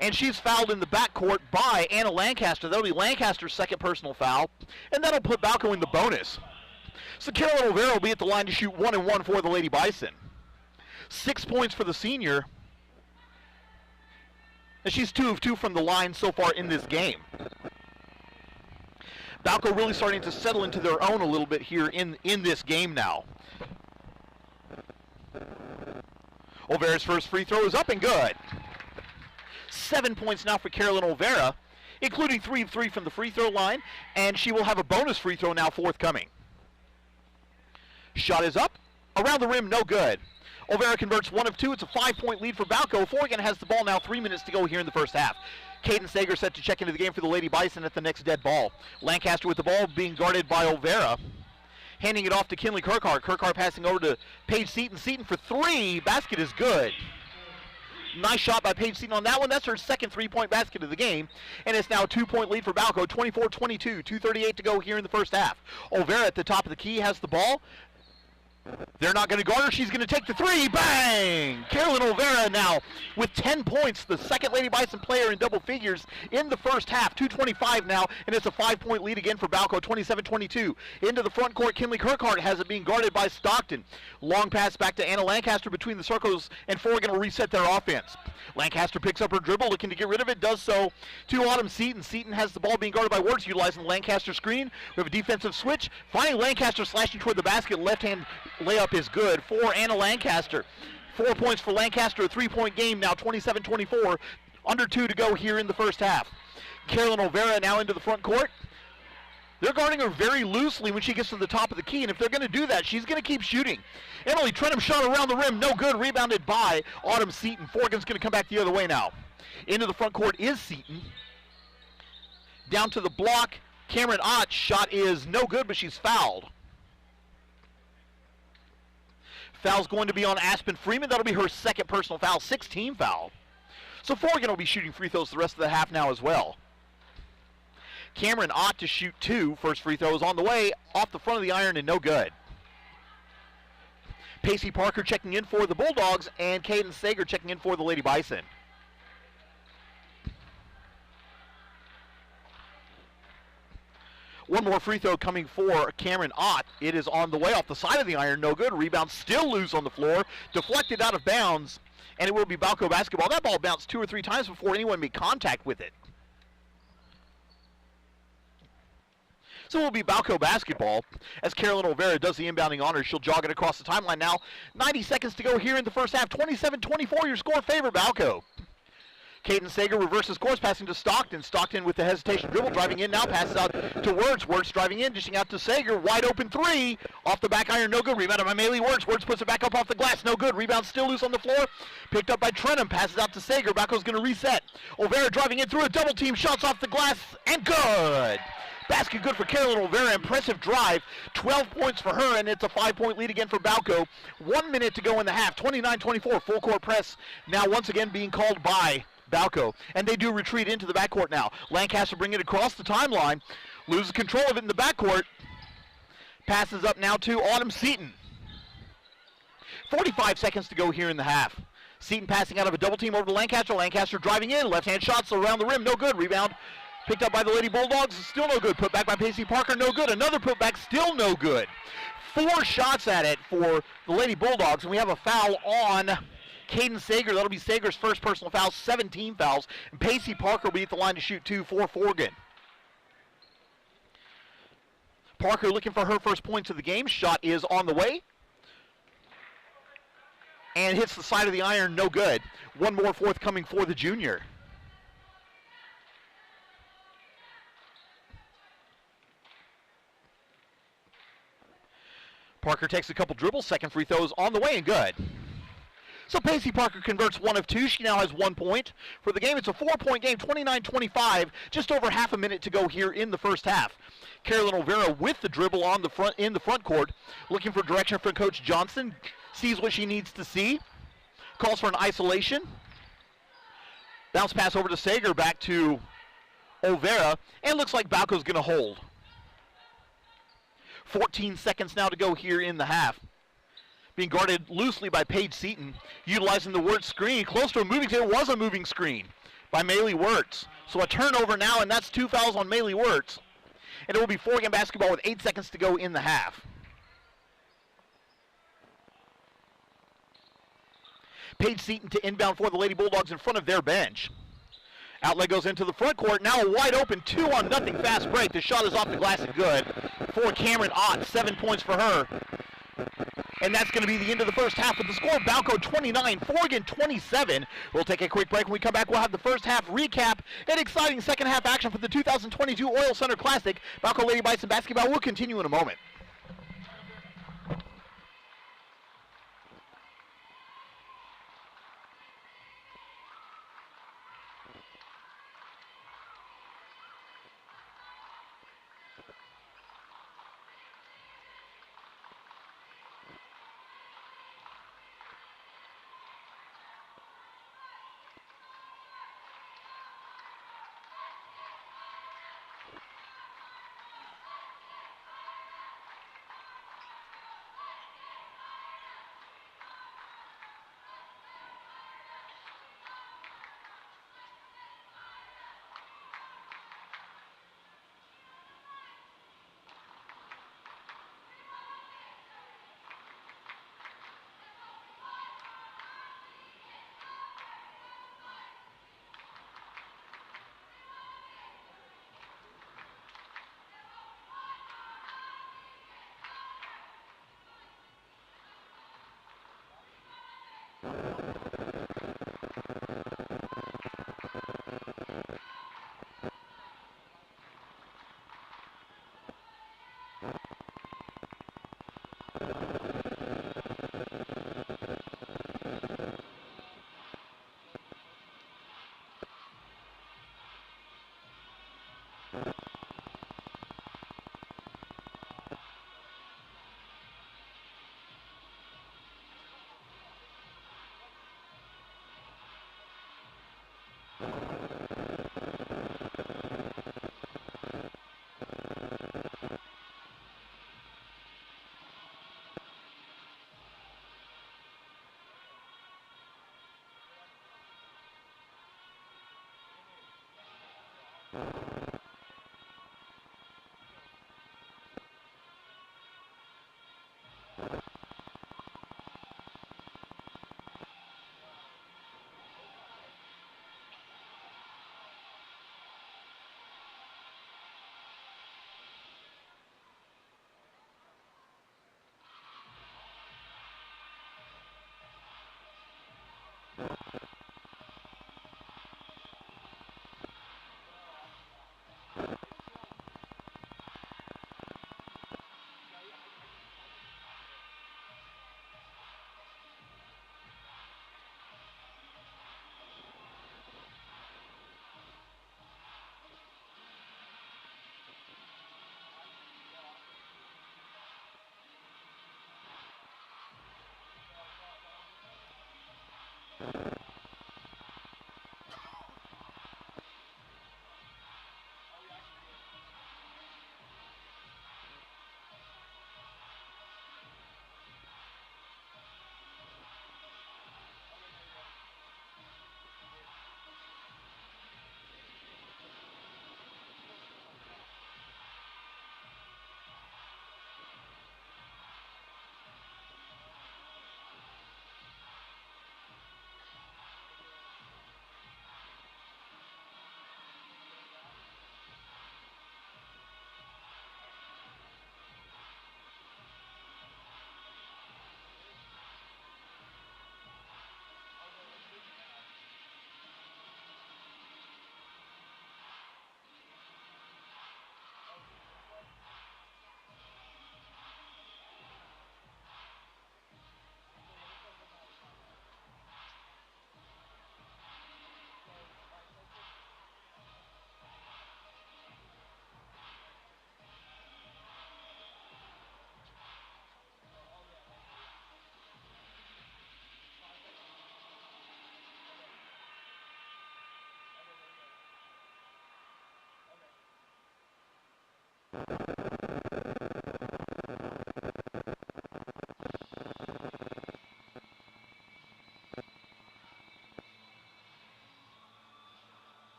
And she's fouled in the backcourt by Anna Lancaster. That'll be Lancaster's second personal foul, and that'll put Balko in the bonus. So Carolyn Olvera will be at the line to shoot 1-1 for the Lady Bison. 6 points for the senior. And she's 2 of 2 from the line so far in this game. Balko really starting to settle into their own a little bit here in this game now. Olvera's first free throw is up and good. 7 points now for Carolyn Olvera, including 3 of 3 from the free throw line, and she will have a bonus free throw now forthcoming. Shot is up, around the rim, no good. Olvera converts 1 of 2. It's a 5-point lead for Balko. Forgan has the ball now, 3 minutes to go here in the first half. Caden Sager set to check into the game for the Lady Bison at the next dead ball. Lancaster with the ball, being guarded by Olvera. Handing it off to Kinley Kirkhart. Kirkhart passing over to Paige Seaton. Seaton for 3. Basket is good. Nice shot by Paige Seaton on that one. That's her second 3-point basket of the game. And it's now a 2-point lead for Balko. 24-22. 2:38 to go here in the first half. Olvera at the top of the key has the ball. They're not going to guard her. She's going to take the three. Bang! Carolyn Olvera now with 10 points, the second Lady Bison player in double figures in the first half. 2:25 now, and it's a 5-point lead again for Balko, 27-22. Into the front court, Kinley Kirkhart has it being guarded by Stockton. Long pass back to Anna Lancaster between the circles, and Forgan will reset their offense. Lancaster picks up her dribble, looking to get rid of it, does so to Autumn Seaton. Seaton has the ball being guarded by Wirtz, utilizing the Lancaster screen. We have a defensive switch. Finally, Lancaster slashing toward the basket. Left-hand layup is good for Anna Lancaster. 4 points for Lancaster, a 3-point game now, 27-24. Under 2 to go here in the first half. Carolyn Olvera now into the front court. They're guarding her very loosely when she gets to the top of the key, and if they're going to do that, she's going to keep shooting. Emily Trenholm shot around the rim, no good, rebounded by Autumn Seaton. Forgan's going to come back the other way now. Into the front court is Seaton. Down to the block, Cameron Ott's shot is no good, but she's fouled. Foul's going to be on Aspen Freeman. That'll be her second personal foul, 6-team foul. So Forgan will be shooting free throws the rest of the half now as well. Cameron Ott to shoot 2. First free throw is on the way, off the front of the iron and no good. Pacey Parker checking in for the Bulldogs, and Caden Sager checking in for the Lady Bison. One more free throw coming for Cameron Ott. It is on the way off the side of the iron, no good. Rebound still loose on the floor, deflected out of bounds, and it will be Balko basketball. That ball bounced 2 or 3 times before anyone made contact with it. So it will be Balko basketball as Carolyn Olvera does the inbounding honors. She'll jog it across the timeline now. 90 seconds to go here in the first half. 27-24, your score favor Balko. Caden Sager reverses course, passing to Stockton. Stockton with the hesitation dribble, driving in now, passes out to Wirtz. Wirtz driving in, dishing out to Sager. Wide open 3, off the back iron, no good. Rebounded by Maylee Wirtz. Wirtz puts it back up off the glass, no good. Rebound still loose on the floor. Picked up by Trenholm, passes out to Sager. Balko's going to reset. Olvera driving in through a double team, shots off the glass, and good. Basket good for Carolyn Olvera. Impressive drive. 12 points for her, and it's a 5-point lead again for Balko. 1 minute to go in the half. 29-24. Full court press now once again being called by Balko. And they do retreat into the backcourt now. Lancaster bring it across the timeline. Loses control of it in the backcourt. Passes up now to Autumn Seaton. 45 seconds to go here in the half. Seaton passing out of a double team over to Lancaster. Lancaster driving in. Left-hand shots around the rim. No good. Rebound picked up by the Lady Bulldogs, still no good. Put back by Pacey Parker, no good. Another put back, still no good. 4 shots at it for the Lady Bulldogs, and we have a foul on Caden Sager. That'll be Sager's first personal foul, 17 fouls. And Pacey Parker will be at the line to shoot 2 for Forgan. Parker looking for her first points of the game. Shot is on the way. And hits the side of the iron, no good. One more forthcoming for the junior. Parker takes a couple dribbles, second free throws on the way and good. So Pacey Parker converts 1 of 2. She now has 1 point for the game. It's a 4-point game, 29-25, just over half a minute to go here in the first half. Carolyn Olvera with the dribble on the front in the front court, looking for direction from Coach Johnson. Sees what she needs to see. Calls for an isolation. Bounce pass over to Sager, back to Olvera, and looks like Balko's going to hold. 14 seconds now to go here in the half. Being guarded loosely by Paige Seaton, utilizing the Wirtz screen. Close to a moving, it was a moving screen by Maylee Wirtz. So a turnover now, and that's 2 fouls on Maylee Wirtz. And it will be Forgan basketball with 8 seconds to go in the half. Paige Seaton to inbound for the Lady Bulldogs in front of their bench. Outlet goes into the front court. Now a wide open 2-on-0 fast break. The shot is off the glass and good for Cameron Ott. 7 points for her. And that's going to be the end of the first half with the score. Balko 29, Forgan 27. We'll take a quick break. When we come back, we'll have the first half recap and exciting second half action for the 2022 Oil Center Classic. Balko Lady Bison basketball will continue in a moment.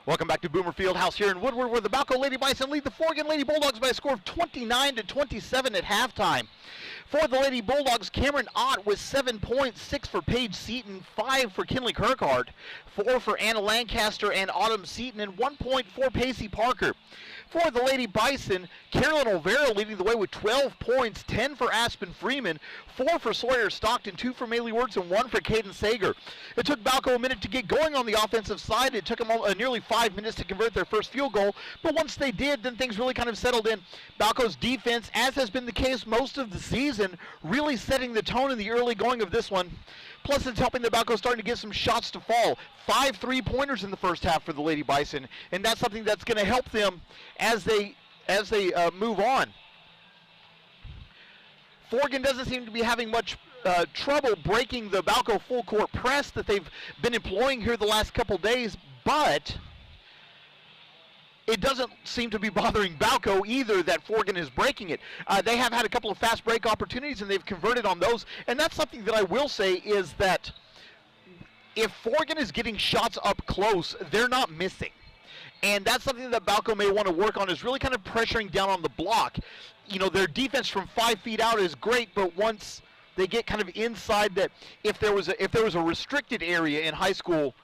Welcome back to Boomer Fieldhouse here in Woodward, where the Balko Lady Bison lead the Forgan Lady Bulldogs by a score of 29-27 at halftime. For the Lady Bulldogs, Cameron Ott with 7 points, 6 for Paige Seaton, 5 for Kinley Kirkhart, 4 for Anna Lancaster and Autumn Seaton, and 1 point for Pacey Parker. For the Lady Bison, Carolyn Olvera leading the way with 12 points, 10 for Aspen Freeman, 4 for Sawyer Stockton, 2 for Maylee Wertz, and 1 for Caden Sager. It took Balko a minute to get going on the offensive side. It took them nearly 5 minutes to convert their first field goal, but once they did, then things really kind of settled in. Balko's defense, as has been the case most of the season, really setting the tone in the early going of this one. Plus, it's helping the Balko starting to get some shots to fall. 5 3-pointers in the first half for the Lady Bison, and that's something that's going to help them as they move on. Forgan doesn't seem to be having much trouble breaking the Balko full court press that they've been employing here the last couple days, but it doesn't seem to be bothering Balko either that Forgan is breaking it. They have had a couple of fast break opportunities, and they've converted on those. And that's something that I will say is that if Forgan is getting shots up close, they're not missing. And that's something that Balko may want to work on, is really kind of pressuring down on the block. You know, their defense from 5 feet out is great, but once they get kind of inside that, if there was a restricted area in high school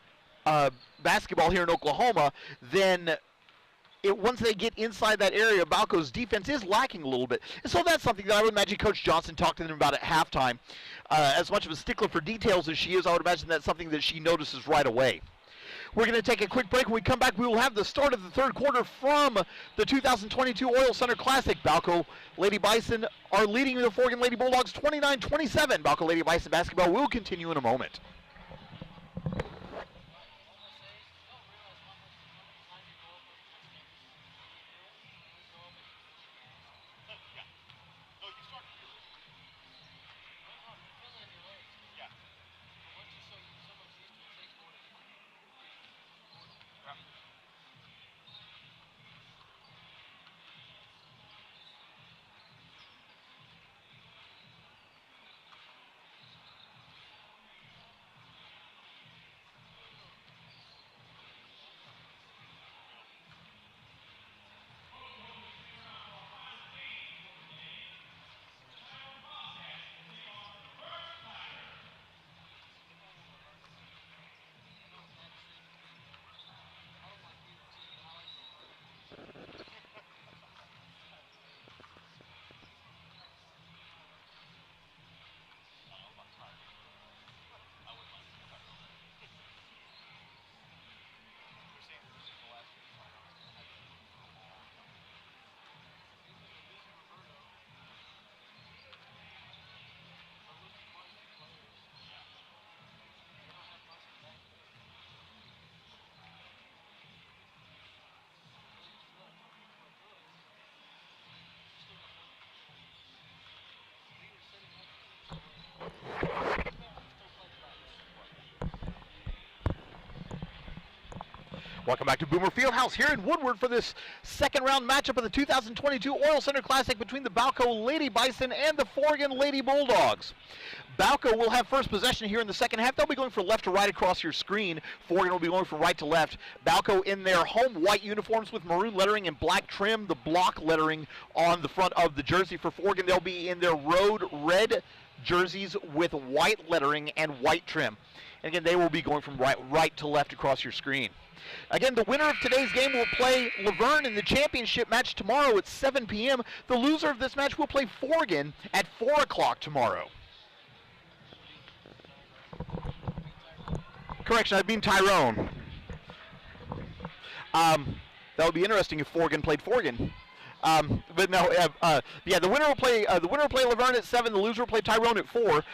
basketball here in Oklahoma, then once they get inside that area, Balko's defense is lacking a little bit. And so that's something that I would imagine Coach Johnson talked to them about at halftime. As much of a stickler for details as she is, I would imagine that's something that she notices right away. We're going to take a quick break. When we come back, we will have the start of the third quarter from the 2022 Oil Center Classic. Balko Lady Bison are leading the Forgan Lady Bulldogs 29-27. Balko Lady Bison basketball will continue in a moment. Welcome back to Boomer Fieldhouse here in Woodward for this second round matchup of the 2022 Oil Center Classic between the Balko Lady Bison and the Forgan Lady Bulldogs. Balko will have first possession here in the second half. They'll be going from left to right across your screen. Forgan will be going from right to left. Balko in their home white uniforms with maroon lettering and black trim, the block lettering on the front of the jersey. For Forgan, they'll be in their road red jerseys with white lettering and white trim. And again, they will be going from right to left across your screen. Again, the winner of today's game will play Laverne in the championship match tomorrow at 7 p.m. The loser of this match will play Forgan at 4 o'clock tomorrow. Correction, I mean Tyrone. That would be interesting if Forgan played Forgan. But no, yeah, the winner will play Laverne at 7. The loser will play Tyrone at 4.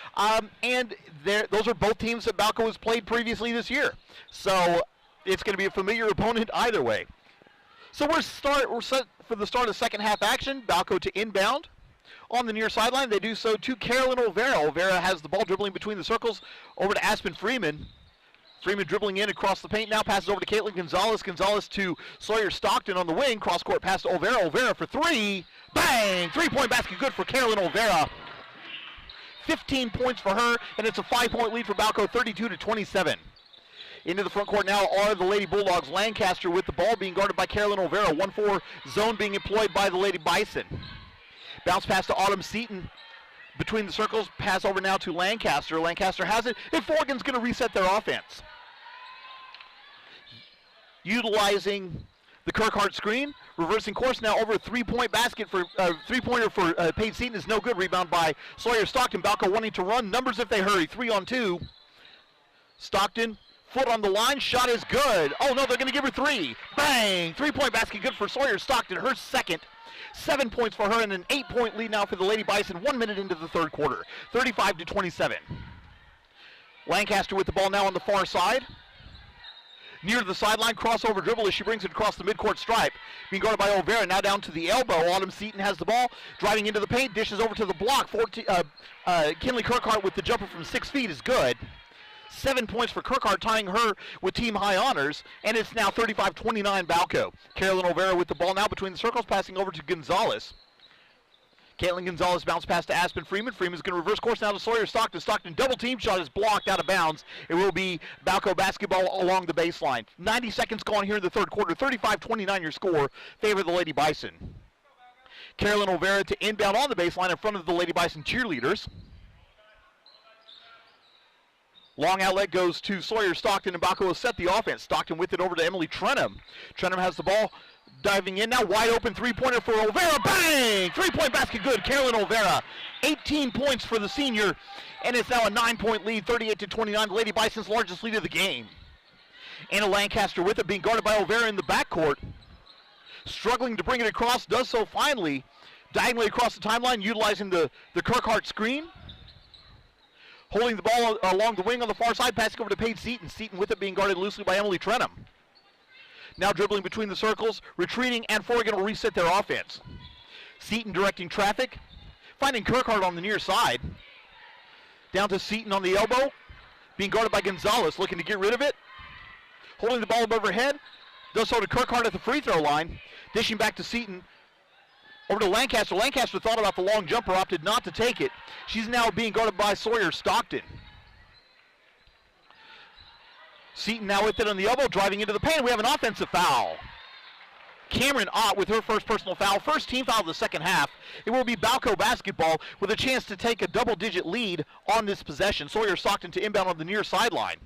And those are both teams that Balko has played previously this year. So it's going to be a familiar opponent either way. So we're set for the start of second half action. Balko to inbound on the near sideline. They do so to Carolyn Olvera. Olvera has the ball dribbling between the circles over to Aspen Freeman. Freeman dribbling in across the paint now, passes over to Caitlin Gonzalez. Gonzalez to Sawyer Stockton on the wing. Cross-court pass to Olvera. Olvera for 3. Bang! 3-point basket good for Carolyn Olvera. 15 points for her, and it's a 5-point lead for Balko, 32-27. Into the front court now are the Lady Bulldogs. Lancaster with the ball being guarded by Carolyn Olvera. 1-4 zone being employed by the Lady Bison. Bounce pass to Autumn Seaton. Between the circles, pass over now to Lancaster. Lancaster has it, and Forgan's going to reset their offense. Utilizing the Kirkhart screen, reversing course now over a three-point basket for three-pointer for Paige Seaton is no good. Rebound by Sawyer Stockton. Balko wanting to run numbers if they hurry. 3-on-2. Stockton, foot on the line, shot is good. Oh no, they're going to give her three. Bang! Three-point basket good for Sawyer Stockton, her second. 7 points for her and an 8-point lead now for the Lady Bison 1 minute into the third quarter. 35-27. Lancaster with the ball now on the far side. Near the sideline, crossover dribble as she brings it across the midcourt stripe. Being guarded by Olvera, now down to the elbow. Autumn Seaton has the ball, driving into the paint, dishes over to the block. Kinley Kirkhart with the jumper from 6 feet is good. 7 points for Kirkhart, tying her with team high honors, and it's now 35-29 Balko. Carolyn Olvera with the ball now between the circles, passing over to Gonzalez. Caitlin Gonzalez bounce pass to Aspen Freeman. Freeman's going to reverse course now to Sawyer Stockton. Stockton double team shot is blocked out of bounds. It will be Balko basketball along the baseline. 90 seconds gone here in the third quarter. 35-29 your score. Favor the Lady Bison. Carolyn Olvera to inbound on the baseline in front of the Lady Bison cheerleaders. Long outlet goes to Sawyer Stockton, and Balko will set the offense. Stockton with it over to Emily Trenham. Trenham has the ball, diving in now, wide open three-pointer for Olvera. Bang! Three-point basket good, Carolyn Olvera. 18 points for the senior, and it's now a 9-point lead, 38-29, the Lady Bison's largest lead of the game. Anna Lancaster with it, being guarded by Olvera in the backcourt. Struggling to bring it across, does so finally, diagonally across the timeline, utilizing the Kirkhart screen. Holding the ball along the wing on the far side, passing over to Paige Seaton. Seaton with it, being guarded loosely by Emily Trenham. Now dribbling between the circles, retreating, and Forgan will reset their offense. Seaton directing traffic, finding Kirkhart on the near side. Down to Seaton on the elbow, being guarded by Gonzalez, looking to get rid of it. Holding the ball above her head, does so to Kirkhart at the free throw line. Dishing back to Seaton. Over to Lancaster. Lancaster thought about the long jumper, opted not to take it. She's now being guarded by Sawyer Stockton. Seaton now with it on the elbow, driving into the paint. We have an offensive foul. Cameron Ott with her first personal foul. First team foul of the second half. It will be Balko basketball with a chance to take a double-digit lead on this possession. Sawyer Stockton to inbound on the near sideline.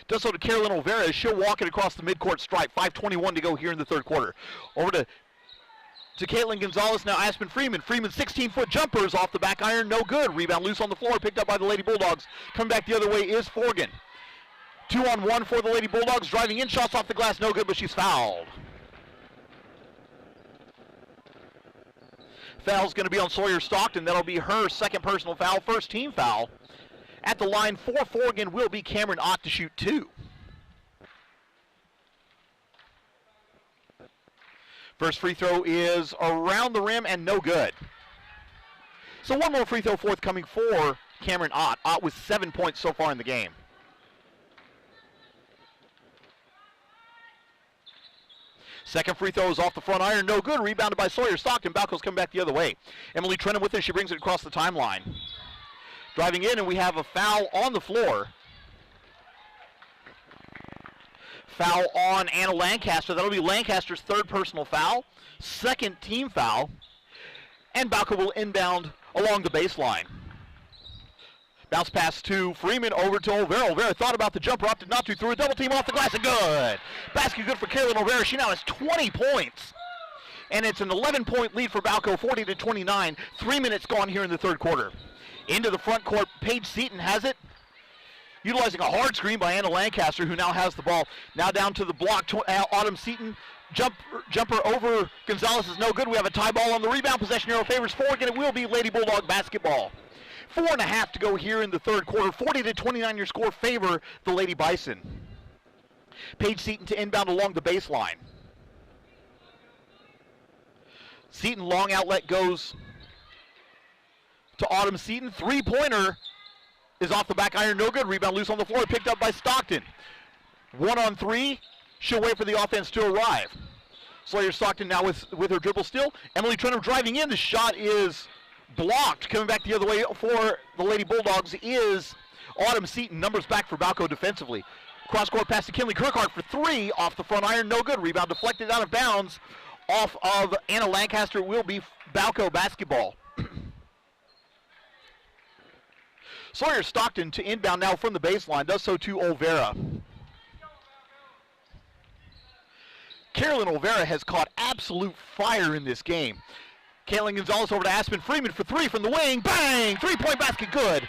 Does so to Carolyn Olvera as she'll walk it across the midcourt stripe. 5:21 to go here in the third quarter. Over to Caitlin Gonzalez, now Aspen Freeman. Freeman's 16-foot jumper is off the back iron, no good. Rebound loose on the floor, picked up by the Lady Bulldogs. Coming back the other way is Forgan. 2-on-1 for the Lady Bulldogs, driving in, shots off the glass, no good, but she's fouled. Foul's going to be on Sawyer Stockton. That'll be her second personal foul, first team foul. At the line for Forgan will be Cameron Ott to shoot 2. First free throw is around the rim and no good. So one more free throw forthcoming for Cameron Ott. Ott with 7 points so far in the game. Second free throw is off the front iron, no good. Rebounded by Sawyer Stockton. Balko's coming back the other way. Emily Trenham with it. She brings it across the timeline. Driving in, and we have a foul on the floor. Foul on Anna Lancaster. That'll be Lancaster's third personal foul, second team foul, and Balko will inbound along the baseline. Bounce pass to Freeman, over to Olvera. Olvera thought about the jumper, opted not to, threw a double team off the glass, and good. Basket good for Carolyn Olvera. She now has 20 points. And it's an 11-point lead for Balko, 40-29. 3 minutes gone here in the third quarter. Into the front court, Paige Seaton has it. Utilizing a hard screen by Anna Lancaster, who now has the ball. Now down to the block, Autumn Seaton. Jumper over Gonzalez is no good. We have a tie ball on the rebound. Possession arrow favors Forgan. It will be Lady Bulldog basketball. 4.5 to go here in the third quarter. 40-29 your score, favor the Lady Bison. Paige Seaton to inbound along the baseline. Seaton long outlet goes to Autumn Seaton. Three-pointer is off the back iron, no good. Rebound loose on the floor, picked up by Stockton. 1-on-3. She'll wait for the offense to arrive. Sawyer Stockton now with her dribble still. Emily Trenham driving in. The shot is blocked. Coming back the other way for the Lady Bulldogs is Autumn Seaton. Numbers back for Balko defensively. Cross-court pass to Kinley Kirkhart for three off the front iron. No good. Rebound deflected out of bounds off of Anna Lancaster. It will be Balko basketball. Sawyer Stockton to inbound now from the baseline. Does so to Olvera. Carolyn Olvera has caught absolute fire in this game. Caitlin Gonzalez over to Aspen Freeman for three from the wing. Bang! Three-point basket good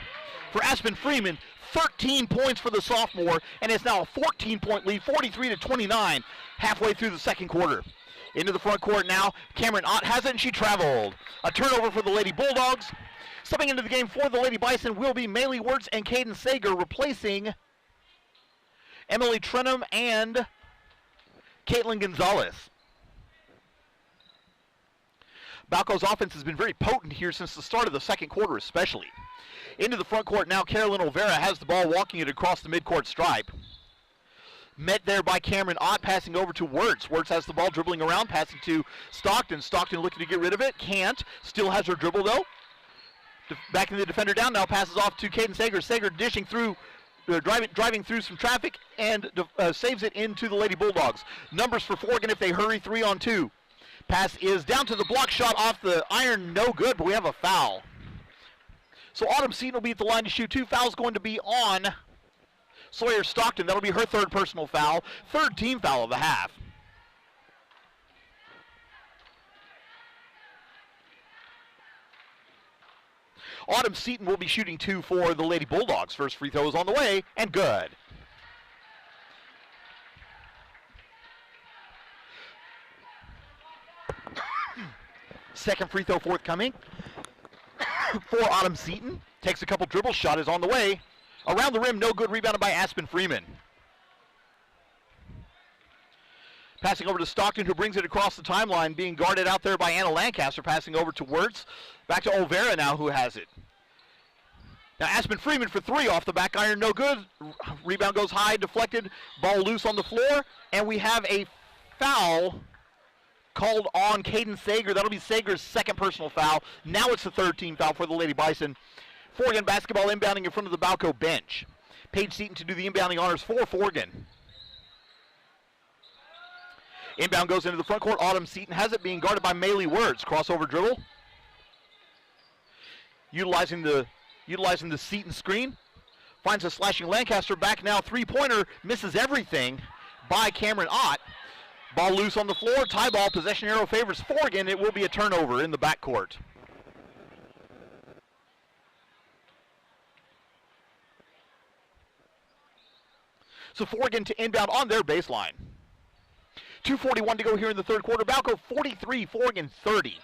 for Aspen Freeman. 13 points for the sophomore, and it's now a 14-point lead, 43-29, halfway through the second quarter. Into the front court now. Cameron Ott has it, and she traveled. A turnover for the Lady Bulldogs. Stepping into the game for the Lady Bison will be Maylee Wirtz and Caden Sager, replacing Emily Trenum and Caitlin Gonzalez. Balko's offense has been very potent here since the start of the second quarter especially. Into the front court now, Carolyn Olvera has the ball, walking it across the midcourt stripe. Met there by Cameron Ott, passing over to Wirtz. Wirtz has the ball, dribbling around, passing to Stockton. Stockton looking to get rid of it, can't. Still has her dribble though. Backing the defender down now, passes off to Caden Sager. Sager dishing through, driving through some traffic, and saves it into the Lady Bulldogs. Numbers for Forgan if they hurry, 3-on-2. Pass is down to the block shot off the iron, no good, but we have a foul. So Autumn Seaton will be at the line to shoot. Two fouls going to be on Sawyer Stockton. That'll be her third personal foul, third team foul of the half. Autumn Seaton will be shooting two for the Lady Bulldogs. First free throw is on the way, and good. Second free throw forthcoming for Autumn Seaton. Takes a couple dribbles, shot is on the way. Around the rim, no good, rebounded by Aspen Freeman. Passing over to Stockton, who brings it across the timeline, being guarded out there by Anna Lancaster, passing over to Wirtz. Back to Olvera now, who has it. Now Aspen Freeman for three off the back iron, no good. Rebound goes high, deflected, ball loose on the floor, and we have a foul called on Caden Sager. That'll be Sager's second personal foul. Now it's the third team foul for the Lady Bison. Forgan basketball inbounding in front of the Balko bench. Paige Seaton to do the inbounding honors for Forgan. Inbound goes into the front court. Autumn Seaton has it, being guarded by Maylee Wirtz. Crossover dribble. Utilizing the Seaton screen. Finds a slashing Lancaster back now. Three-pointer misses everything by Cameron Ott. Ball loose on the floor. Tie ball. Possession arrow favors Forgan. It will be a turnover in the backcourt. So Forgan to inbound on their baseline. 2:41 to go here in the third quarter. Balko 43, Forgan 30.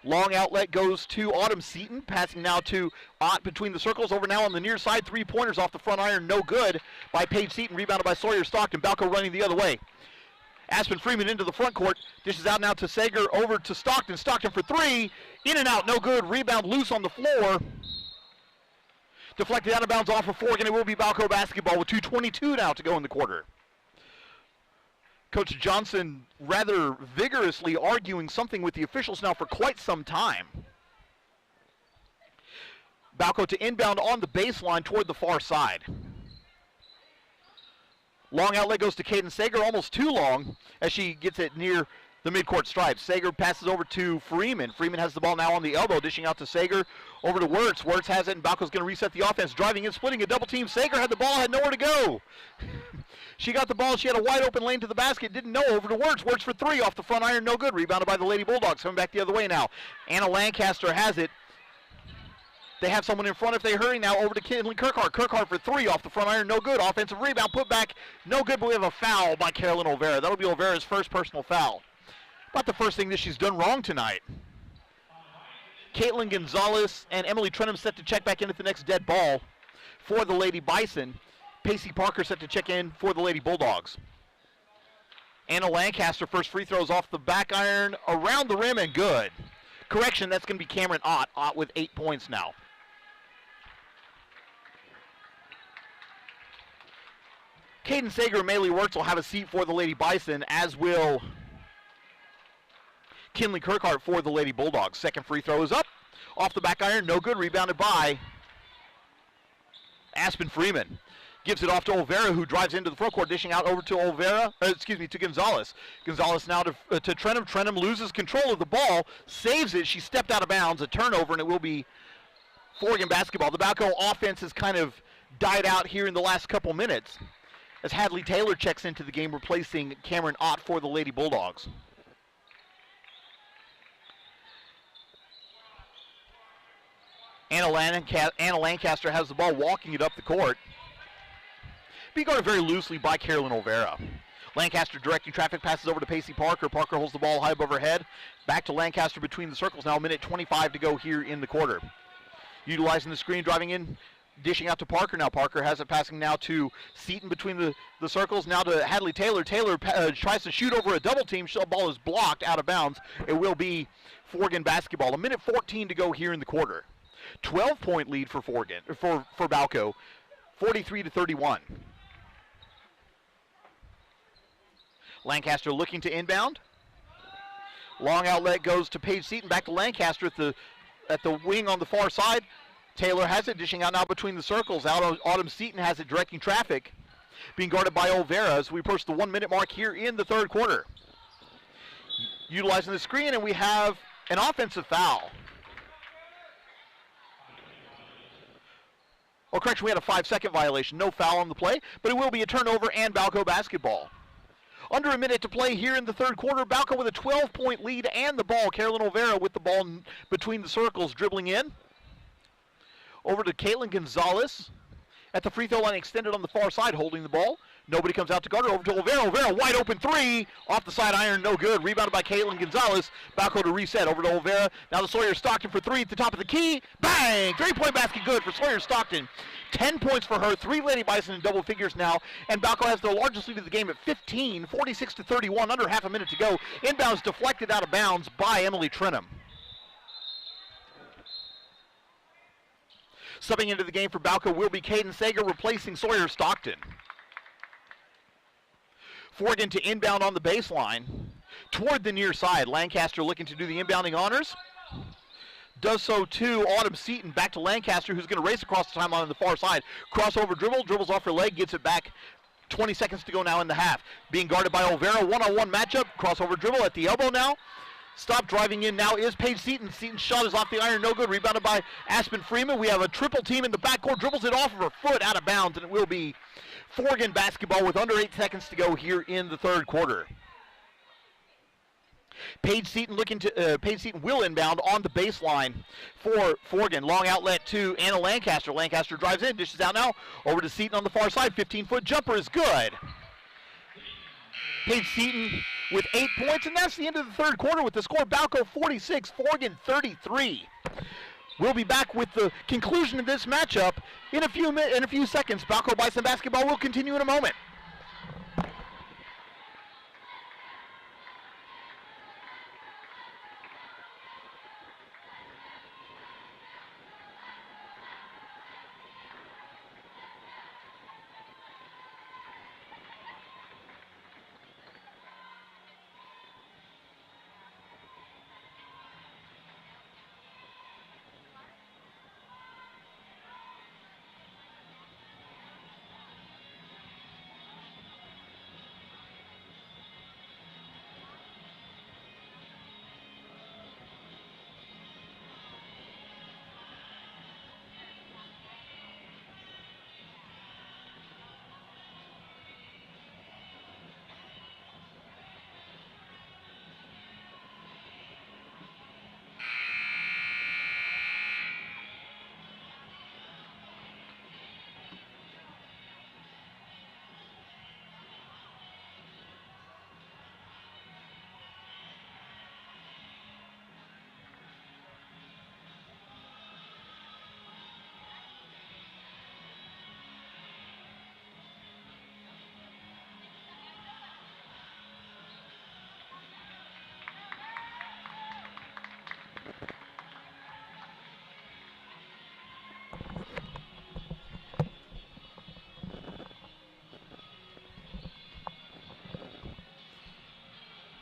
Long outlet goes to Autumn Seaton. Passing now to Ott between the circles. Over now on the near side. Three-pointers off the front iron. No good by Paige Seaton. Rebounded by Sawyer Stockton. Balko running the other way. Aspen Freeman into the front court. Dishes out now to Sager. Over to Stockton. Stockton for three. In and out. No good. Rebound loose on the floor. Deflected out of bounds off of Forgan. It will be Balko basketball with 2:22 now to go in the quarter. Coach Johnson rather vigorously arguing something with the officials now for quite some time. Balko to inbound on the baseline toward the far side. Long outlet goes to Caden Sager, almost too long as she gets it near the midcourt stripe. Sager passes over to Freeman. Freeman has the ball now on the elbow, dishing out to Sager. Over to Wirtz. Wirtz has it, and Balko's going to reset the offense. Driving in, splitting a double team. Sager had the ball, had nowhere to go. She got the ball. She had a wide open lane to the basket. Didn't know. Over to Wirtz. Wirtz for three off the front iron. No good. Rebounded by the Lady Bulldogs. Coming back the other way now. Anna Lancaster has it. They have someone in front if they hurry now. Over to Kinley Kirkhart. Kirkhart for three off the front iron. No good. Offensive rebound. Put back. No good, but we have a foul by Carolyn Olvera. That'll be Olvera's first personal foul. About the first thing that she's done wrong tonight. Caitlin Gonzalez and Emily Trenum set to check back in at the next dead ball for the Lady Bison. Pacey Parker set to check in for the Lady Bulldogs. Anna Lancaster, first free throws off the back iron, around the rim, and good. Correction, that's going to be Cameron Ott. Ott with 8 points now. Caden Sager and Maylee Wirtz will have a seat for the Lady Bison, as will Kinley Kirkhart for the Lady Bulldogs. Second free throw is up. Off the back iron, no good. Rebounded by Aspen Freeman. Gives it off to Olvera, who drives into the front court, dishing out over to to Gonzalez. Gonzalez now to Trenum. Trenum loses control of the ball, saves it. She stepped out of bounds, a turnover, and it will be Forgan basketball. The Balko offense has kind of died out here in the last couple minutes as Hadley Taylor checks into the game, replacing Cameron Ott for the Lady Bulldogs. Anna Lancaster has the ball, walking it up the court. Being guarded very loosely by Carolyn Olvera. Lancaster directing traffic, passes over to Pacey Parker. Parker holds the ball high above her head. Back to Lancaster between the circles now, a minute 25 to go here in the quarter. Utilizing the screen, driving in, dishing out to Parker now. Parker has it, passing now to Seaton between the circles, now to Hadley Taylor. Taylor tries to shoot over a double team. The ball is blocked out of bounds. It will be Forgan basketball. A minute 14 to go here in the quarter. 12-point lead for Forgan, for Balko, 43-31. Lancaster looking to inbound. Long outlet goes to Paige Seaton, back to Lancaster at the wing on the far side. Taylor has it, dishing out now between the circles. Autumn Seaton has it, directing traffic. Being guarded by Olvera as we approach the 1 minute mark here in the third quarter. Utilizing the screen, and we have an offensive foul. Oh, correction, we had a 5-second violation. No foul on the play, but it will be a turnover and Balko basketball. Under a minute to play here in the third quarter. Balko with a 12-point lead and the ball. Carolyn Olvera with the ball between the circles, dribbling in. Over to Caitlin Gonzalez at the free throw line, extended on the far side, holding the ball. Nobody comes out to guard her. Over to Olvera. Olvera, wide open three. Off the side iron, no good. Rebounded by Caitlin Gonzalez. Balko to reset. Over to Olvera. Now to Sawyer Stockton for three at the top of the key. Bang! 3-point basket good for Sawyer Stockton. 10 points for her. 3 Lady Bison in double figures now. And Balko has their largest lead of the game at 15, 46-31. Under half a minute to go. Inbounds deflected out of bounds by Emily Trenum. Subbing into the game for Balko will be Caden Sager, replacing Sawyer Stockton. Forgan to inbound on the baseline toward the near side. Lancaster looking to do the inbounding honors. Does so to Autumn Seaton. Back to Lancaster, who's going to race across the timeline on the far side. Crossover dribble, dribbles off her leg, gets it back. 20 seconds to go now in the half. Being guarded by Olvera, one-on-one matchup. Crossover dribble at the elbow now. Stop driving in now is Paige Seaton. Seaton's shot is off the iron, no good. Rebounded by Aspen Freeman. We have a triple team in the backcourt. Dribbles it off of her foot out of bounds, and it will be Forgan basketball with under 8 seconds to go here in the third quarter. Paige Seaton will inbound on the baseline for Forgan. Long outlet to Anna Lancaster. Lancaster drives in, dishes out now. Over to Seaton on the far side. 15-foot jumper is good. Paige Seaton with 8 points, and that's the end of the third quarter with the score. Balko 46, Forgan 33. We'll be back with the conclusion of this matchup in a few seconds. Balko Bison basketball will continue in a moment.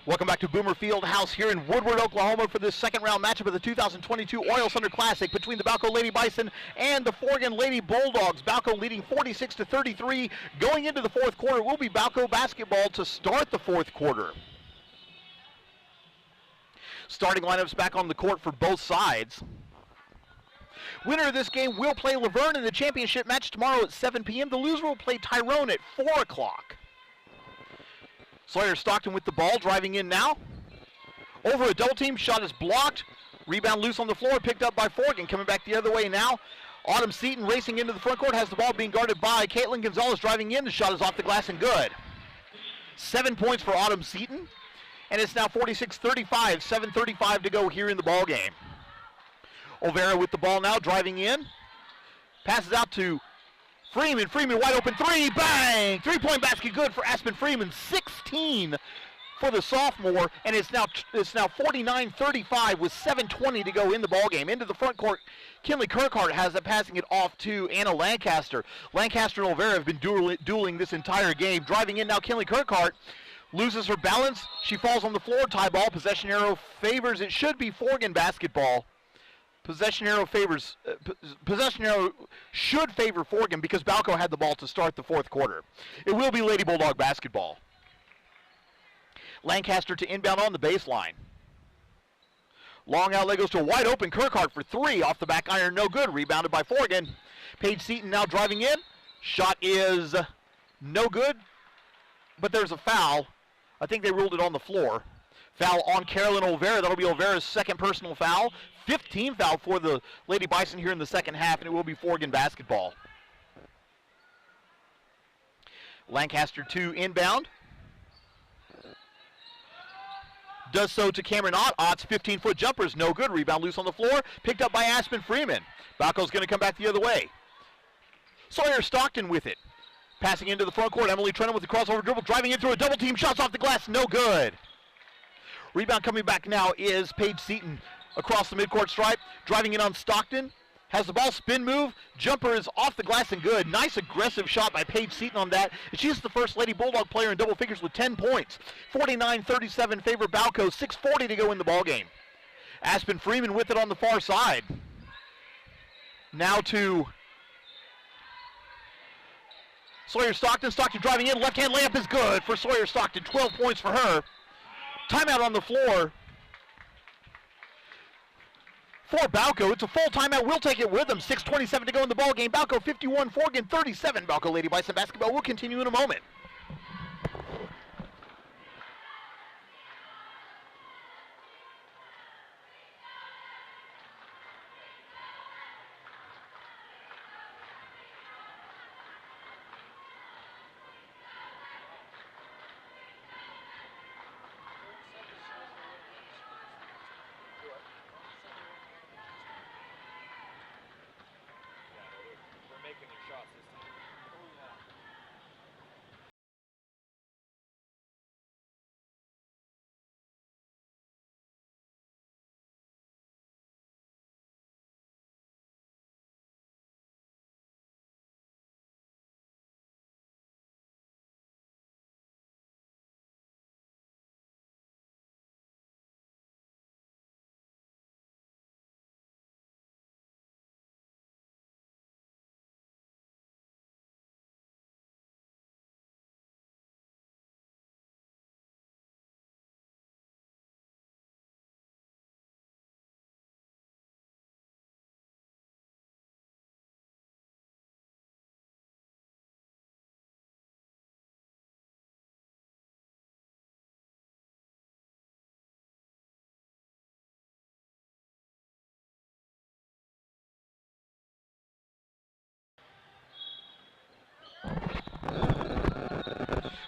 Welcome back to Boomer Fieldhouse here in Woodward, Oklahoma for this second round matchup of the 2022 Oil Center Classic between the Balko Lady Bison and the Forgan Lady Bulldogs. Balko leading 46-33. Going into the fourth quarter will be Balko basketball to start the fourth quarter. Starting lineups back on the court for both sides. Winner of this game will play Laverne in the championship match tomorrow at 7 p.m. The loser will play Tyrone at 4 o'clock. Sawyer Stockton with the ball, driving in now. Over a double team, shot is blocked. Rebound loose on the floor, picked up by Forgan. Coming back the other way now. Autumn Seaton racing into the front court, has the ball being guarded by Caitlin Gonzalez, driving in. The shot is off the glass and good. 7 points for Autumn Seaton. And it's now 46-35, 7:35 to go here in the ball game. Olvera with the ball now, driving in. Passes out to Freeman. Freeman wide open three, bang! 3-point basket good for Aspen Freeman. 16 for the sophomore, and it's now 49-35 with 7:20 to go in the ball game. Into the front court, Kinley Kirkhart has it, passing it off to Anna Lancaster. Lancaster and Olvera have been dueling this entire game. Driving in now, Kinley Kirkhart loses her balance. She falls on the floor. Tie ball. Possession arrow favors. It should be Forgan basketball. Possession arrow favors. Possession arrow should favor Forgan because Balko had the ball to start the fourth quarter. It will be Lady Bulldog basketball. Lancaster to inbound on the baseline. Long outlet goes to a wide open Kirkhart for three. Off the back iron, no good. Rebounded by Forgan. Paige Seaton now driving in. Shot is no good, but there's a foul. I think they ruled it on the floor. Foul on Carolyn Olvera. That'll be Olvera's second personal foul. 15th foul for the Lady Bison here in the second half, and it will be Forgan basketball. Lancaster to inbound. Does so to Cameron Ott. Ott's 15-foot jumper is no good. Rebound loose on the floor. Picked up by Aspen Freeman. Balko's going to come back the other way. Sawyer Stockton with it. Passing into the front court. Emily Trenholm with the crossover dribble. Driving in through a double team. Shots off the glass. No good. Rebound coming back now is Paige Seaton across the midcourt stripe. Driving in on Stockton. Has the ball, spin move. Jumper is off the glass and good. Nice aggressive shot by Paige Seaton on that. And she's the first Lady Bulldog player in double figures with 10 points. 49-37 favor Balko. 6:40 to go in the ballgame. Aspen Freeman with it on the far side. Now to Sawyer Stockton. Stockton driving in. Left-hand layup is good for Sawyer Stockton. 12 points for her. Timeout on the floor for Balko. It's a full timeout. We'll take it with them. 6:27 to go in the ball game. Balko 51, Forgan 37. Balko Lady Bison basketball will continue in a moment.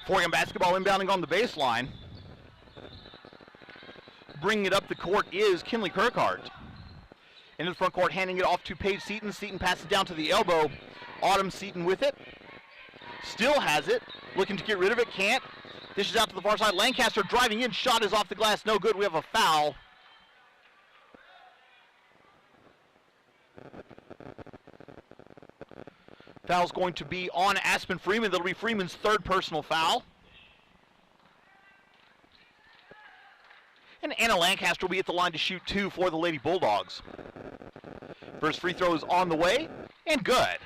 Forgan basketball inbounding on the baseline. Bringing it up the court is Kinley Kirkhart. Into the front court, handing it off to Paige Seaton. Seaton passes down to the elbow. Autumn Seaton with it. Still has it. Looking to get rid of it. Can't. Dishes out to the far side. Lancaster driving in. Shot is off the glass. No good. We have a foul. Foul's going to be on Aspen Freeman. That'll be Freeman's third personal foul. And Anna Lancaster will be at the line to shoot 2 for the Lady Bulldogs. First free throw is on the way, and good.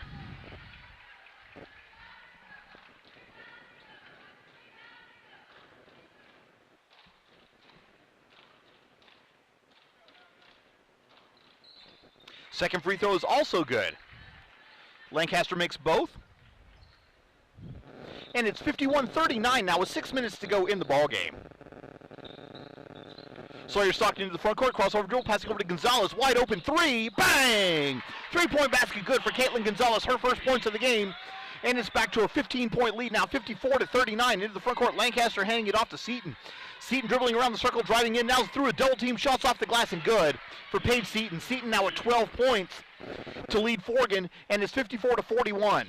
Second free throw is also good. Lancaster makes both. And it's 51-39 now with 6 minutes to go in the ball game. Sawyer Stockton into the front court, crossover dribble, passing over to Gonzalez, wide open three, bang! 3-point basket good for Caitlin Gonzalez, her first points of the game. And it's back to a 15-point lead now, 54-39. Into the front court, Lancaster handing it off to Seaton. Seaton dribbling around the circle, driving in, now through a double team, shots off the glass and good for Paige Seaton. Seaton now at 12 points to lead Forgan, and it's 54-41.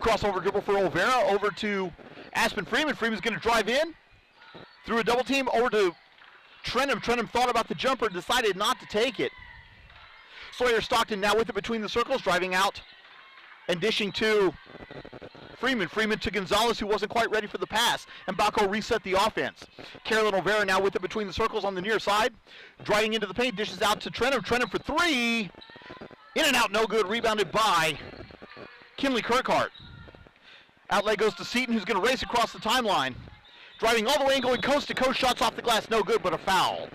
Crossover dribble for Olvera, over to Aspen Freeman. Freeman's going to drive in, through a double team, over to Trenum. Trenum thought about the jumper, decided not to take it. Sawyer Stockton now with it between the circles, driving out and dishing to Freeman. Freeman to Gonzalez, who wasn't quite ready for the pass, and Balko reset the offense. Carolyn Olvera now with it between the circles on the near side, driving into the paint, dishes out to Trenum. Trenum for three, in and out, no good, rebounded by Kinley Kirkhart. Outlet goes to Seaton, who's going to race across the timeline. Driving all the way and going coast to coast, shots off the glass, no good, but a foul.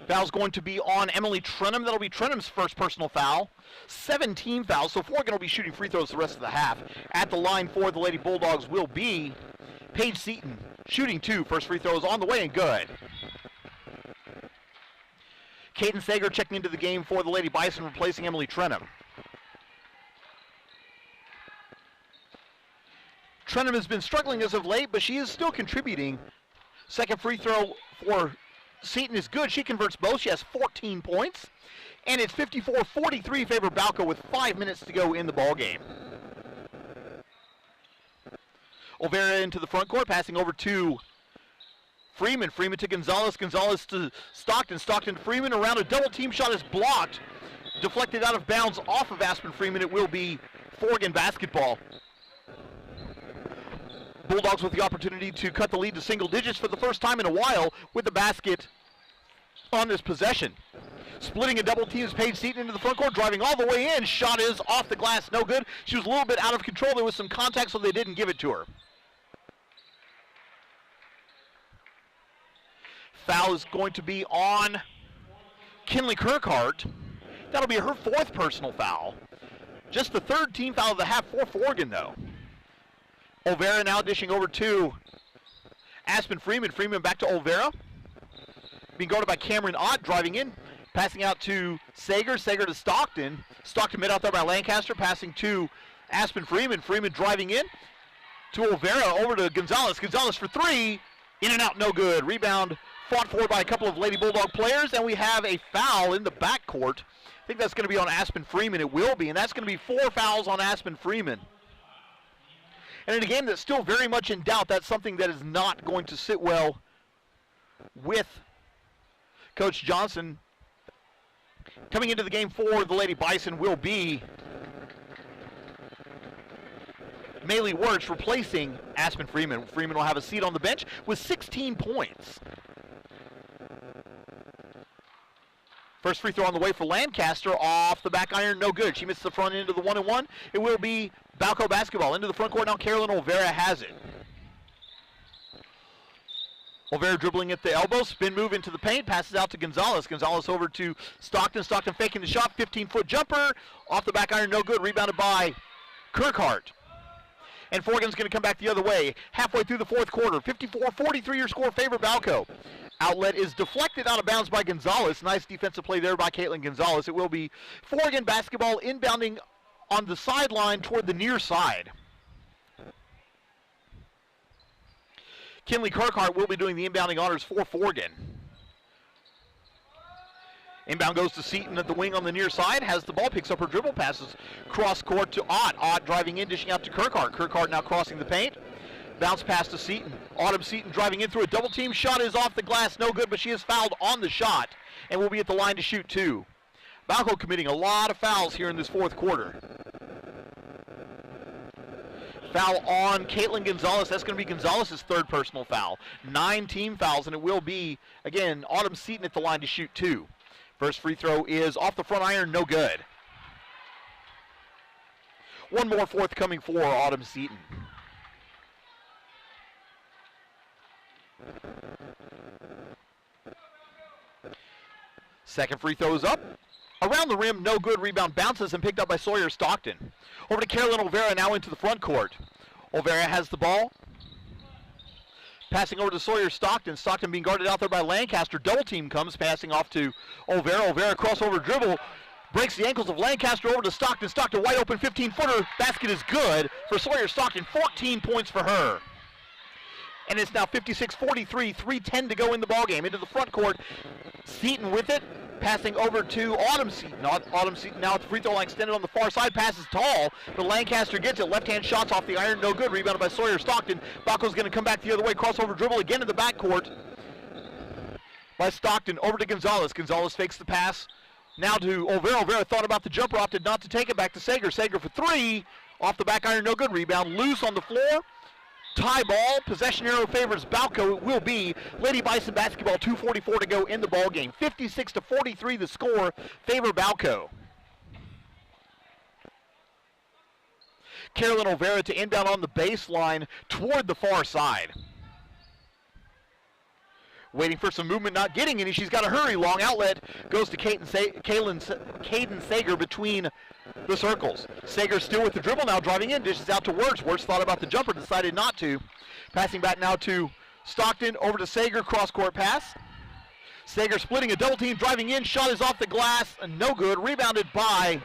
Foul's going to be on Emily Trenum. That'll be Trenum's first personal foul. 17 fouls, so Forgan will be shooting free throws the rest of the half. At the line for the Lady Bulldogs will be Paige Seaton, shooting 2. First free throw is on the way and good. Kaden Sager checking into the game for the Lady Bison, replacing Emily Trenum. Trenum has been struggling as of late, but she is still contributing. Second free throw for Seaton is good. She converts both. She has 14 points. And it's 54-43 favor Balko with 5 minutes to go in the ball game. Olvera into the front court, passing over to Freeman. Freeman to Gonzalez. Gonzalez to Stockton. Stockton to Freeman. Around a double team shot is blocked. Deflected out of bounds off of Aspen Freeman. It will be Forgan basketball. Bulldogs with the opportunity to cut the lead to single digits for the first time in a while with the basket on this possession. Splitting a double team is Paige Seaton into the front court, driving all the way in. Shot is off the glass, no good. She was a little bit out of control. There was some contact, so they didn't give it to her. Foul is going to be on Kinley Kirkhart. That'll be her 4th personal foul. Just the 3rd team foul of the half for Forgan, though. Olvera now dishing over to Aspen Freeman. Freeman back to Olvera. Being guarded by Cameron Ott, driving in. Passing out to Sager. Sager to Stockton. Stockton mid out there by Lancaster. Passing to Aspen Freeman. Freeman driving in to Olvera. Over to Gonzalez. Gonzalez for 3. In and out, no good. Rebound fought for by a couple of Lady Bulldog players. And we have a foul in the backcourt. I think that's going to be on Aspen Freeman. It will be. And that's going to be 4 fouls on Aspen Freeman. And in a game that's still very much in doubt, that's something that is not going to sit well with Coach Johnson. Coming into the game for the Lady Bison will be Maylee Wirtz replacing Aspen Freeman. Freeman will have a seat on the bench with 16 points. First free throw on the way for Lancaster, off the back iron, no good. She missed the front end of the 1-and-1. It will be Balko basketball. Into the front court now, Carolyn Olvera has it. Olvera dribbling at the elbow, spin move into the paint, passes out to Gonzalez. Gonzalez over to Stockton. Stockton faking the shot, 15-foot jumper, off the back iron, no good. Rebounded by Kirkhart. And Forgan's going to come back the other way. Halfway through the 4th quarter, 54-43 your score, favor Balko. Outlet is deflected out of bounds by Gonzalez. Nice defensive play there by Caitlin Gonzalez. It will be Forgan basketball inbounding on the sideline toward the near side. Kinley Kirkhart will be doing the inbounding honors for Forgan. Inbound goes to Seaton at the wing on the near side. Has the ball, picks up her dribble, passes cross court to Ott. Ott driving in, dishing out to Kirkhart. Kirkhart now crossing the paint. Bounce pass to Seaton. Autumn Seaton driving in through a double team. Shot is off the glass, no good, but she is fouled on the shot and will be at the line to shoot 2. Balko committing a lot of fouls here in this fourth quarter. Foul on Caitlin Gonzalez. That's going to be Gonzalez's third personal foul. 9 team fouls, and it will be, again, Autumn Seaton at the line to shoot 2. First free throw is off the front iron, no good. One more forthcoming for Autumn Seaton. Second free throw is up. Around the rim, no good. Rebound bounces and picked up by Sawyer Stockton. Over to Carolyn Olvera, now into the front court. Olvera has the ball. Passing over to Sawyer Stockton. Stockton being guarded out there by Lancaster. Double team comes, passing off to Olvera. Olvera crossover dribble. Breaks the ankles of Lancaster over to Stockton. Stockton wide open 15-footer. Basket is good for Sawyer Stockton. 14 points for her. And it's now 56-43, 3:10 to go in the ballgame. Into the front court. Seaton with it. Passing over to Autumn Seaton. Autumn Seaton now at the free throw line extended on the far side. Passes tall, but Lancaster gets it. Left-hand shots off the iron, no good. Rebounded by Sawyer Stockton. Balko's going to come back the other way. Crossover dribble again in the backcourt by Stockton. Over to Gonzalez. Gonzalez fakes the pass. Now to Olvera. Olvera thought about the jumper, opted not to take it. Back to Sager. Sager for 3. Off the back iron, no good. Rebound loose on the floor. Tie ball, possession arrow favors Balko. It will be Lady Bison basketball, 2:44 to go in the ball game. 56-43 the score, favor Balko. Carolyn Olvera to inbound on the baseline toward the far side. Waiting for some movement, not getting any. She's got to hurry. Long outlet goes to Caden Sager between the circles. Sager still with the dribble now, driving in, dishes out to Wirtz. Wirtz thought about the jumper, decided not to. Passing back now to Stockton, over to Sager, cross-court pass. Sager splitting a double team, driving in, shot is off the glass, no good. Rebounded by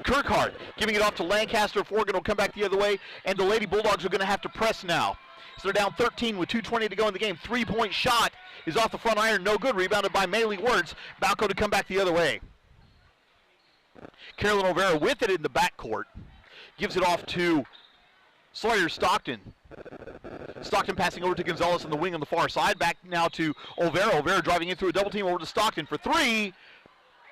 Kirkhart, giving it off to Lancaster. Forgan will come back the other way, and the Lady Bulldogs are going to have to press now. So they're down 13 with 2:20 to go in the game. 3-point shot is off the front iron, no good. Rebounded by Maylee Wirtz. Balko to come back the other way. Carolyn Olvera with it in the backcourt. Gives it off to Sawyer Stockton. Stockton passing over to Gonzalez on the wing on the far side. Back now to Olvera. Olvera driving in through a double team over to Stockton for 3.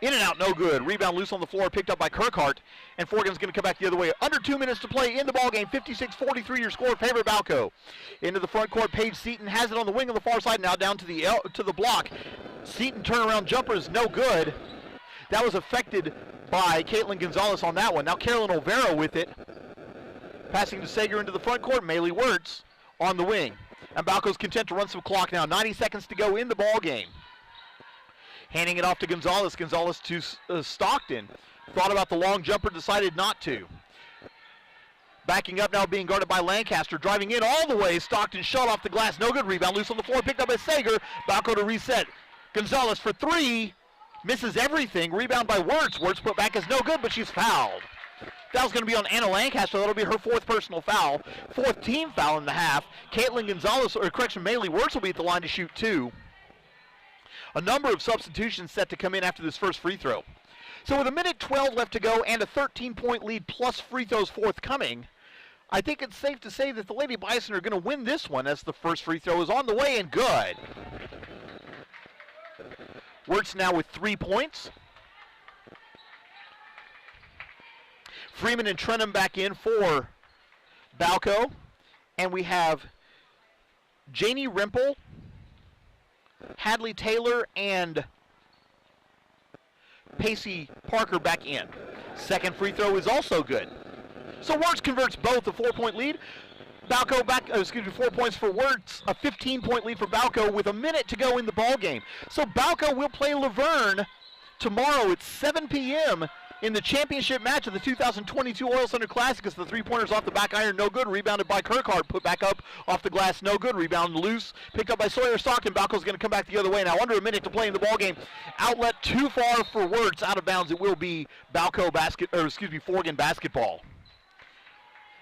In and out, no good. Rebound loose on the floor, picked up by Kirkhart. And Forgan's going to come back the other way. Under 2 minutes to play in the ballgame. 56-43 your score, favor Balko. Into the front court, Paige Seaton has it on the wing on the far side. Now down to the block. Seaton turnaround jumper is no good. That was affected by Caitlin Gonzalez on that one. Now Carolyn Olvera with it. Passing to Sager into the front court. Maylee Wirtz on the wing. And Balko's content to run some clock now. 90 seconds to go in the ballgame. Handing it off to Gonzalez. Gonzalez to Stockton. Thought about the long jumper, decided not to. Backing up now, being guarded by Lancaster. Driving in all the way. Stockton shot off the glass. No good. Rebound loose on the floor. Picked up by Sager. Balko to reset. Gonzalez for 3. Misses everything. Rebound by Wirtz. Wirtz put back is no good, but she's fouled. Foul's going to be on Anna Lancaster. That'll be her 4th personal foul. 4th team foul in the half. Caitlin Gonzalez, or correction, Maylee Wirtz will be at the line to shoot 2. A number of substitutions set to come in after this first free throw. So with 1:12 left to go and a 13-point lead plus free throws forthcoming, I think it's safe to say that the Lady Bison are going to win this one as the first free throw is on the way and good. Wirtz now with 3 points. Freeman and Trenham back in for Balko. And we have Janie Rimple, Hadley Taylor, and Pacey Parker back in. Second free throw is also good. So Wirtz converts both, a 4-point lead. Balko back, 4 points for Wirtz, a 15-point lead for Balko with a minute to go in the ball game. So Balko will play Laverne tomorrow at 7 p.m. in the championship match of the 2022 Oil Center Classic. As the 3-pointers off the back iron, no good. Rebounded by Kirkhart, put back up off the glass, no good. Rebound loose, picked up by Sawyer Stockton. Balko's going to come back the other way now. Under a minute to play in the ball game. Outlet too far for Wirtz, out of bounds. It will be Forgan basketball.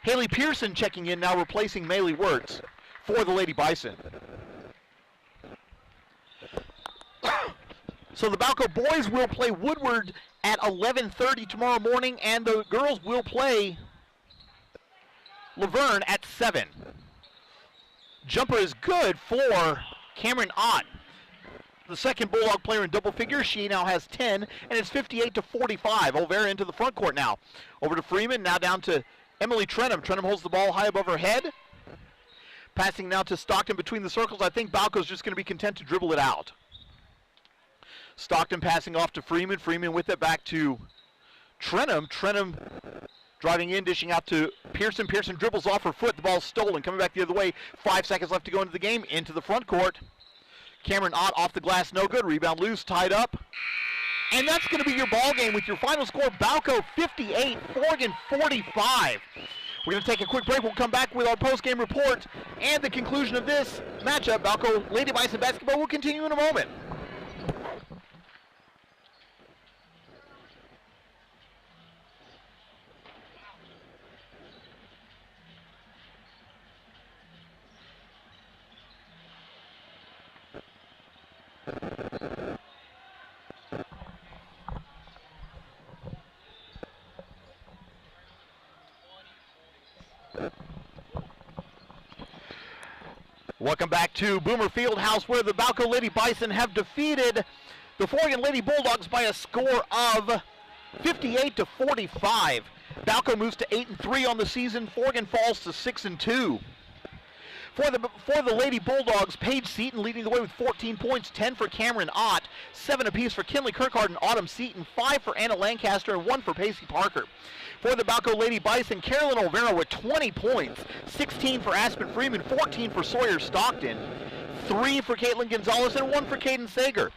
Haley Pearson checking in now, replacing Maylee Wirtz for the Lady Bison. So the Balko boys will play Woodward at 11:30 tomorrow morning, and the girls will play Laverne at 7. Jumper is good for Cameron Ott. the second Bulldog player in double figures. She now has 10, and it's 58-45. Olvera into the front court now. Over to Freeman, now down to Emily Trenum. Trenum holds the ball high above her head. Passing now to Stockton between the circles. I think Balko's just going to be content to dribble it out. Stockton passing off to Freeman. Freeman with it back to Trenum. Trenum driving in, dishing out to Pearson. Pearson dribbles off her foot. The ball's stolen. Coming back the other way. 5 seconds left to go into the game. Into the front court. Cameron Ott off the glass. No good. Rebound loose. Tied up. And that's going to be your ball game with your final score. Balko 58, Forgan 45. We're going to take a quick break. We'll come back with our post-game report and the conclusion of this matchup. Balko Lady Bison basketball will continue in a moment. Welcome back to Boomer Fieldhouse, where the Balko Lady Bison have defeated the Forgan Lady Bulldogs by a score of 58-45. Balko moves to 8-3 on the season. Forgan falls to 6-2. For the Lady Bulldogs, Paige Seaton leading the way with 14 points, 10 for Cameron Ott, 7 apiece for Kinley Kirkhardt and Autumn Seaton, 5 for Anna Lancaster, and 1 for Pacey Parker. For the Balko Lady Bison, Carolyn Olvera with 20 points, 16 for Aspen Freeman, 14 for Sawyer Stockton, 3 for Caitlin Gonzalez, and 1 for Caden Sager.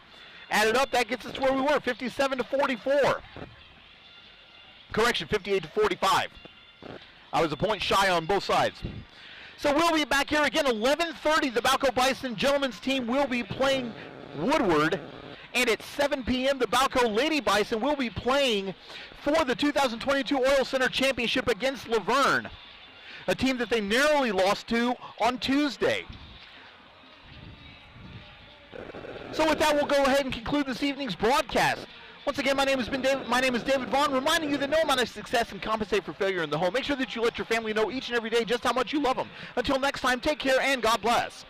Added up, that gets us to where we were, 57-44. Correction, 58-45. I was a point shy on both sides. So we'll be back here again, 11:30. The Balko Bison gentlemen's team will be playing Woodward. And at 7 p.m., the Balko Lady Bison will be playing for the 2022 Oil Center Championship against Laverne, a team that they narrowly lost to on Tuesday. So with that, we'll go ahead and conclude this evening's broadcast. Once again, my name is David Vaughn, reminding you that no amount of success can compensate for failure in the home. Make sure that you let your family know each and every day just how much you love them. Until next time, take care and God bless.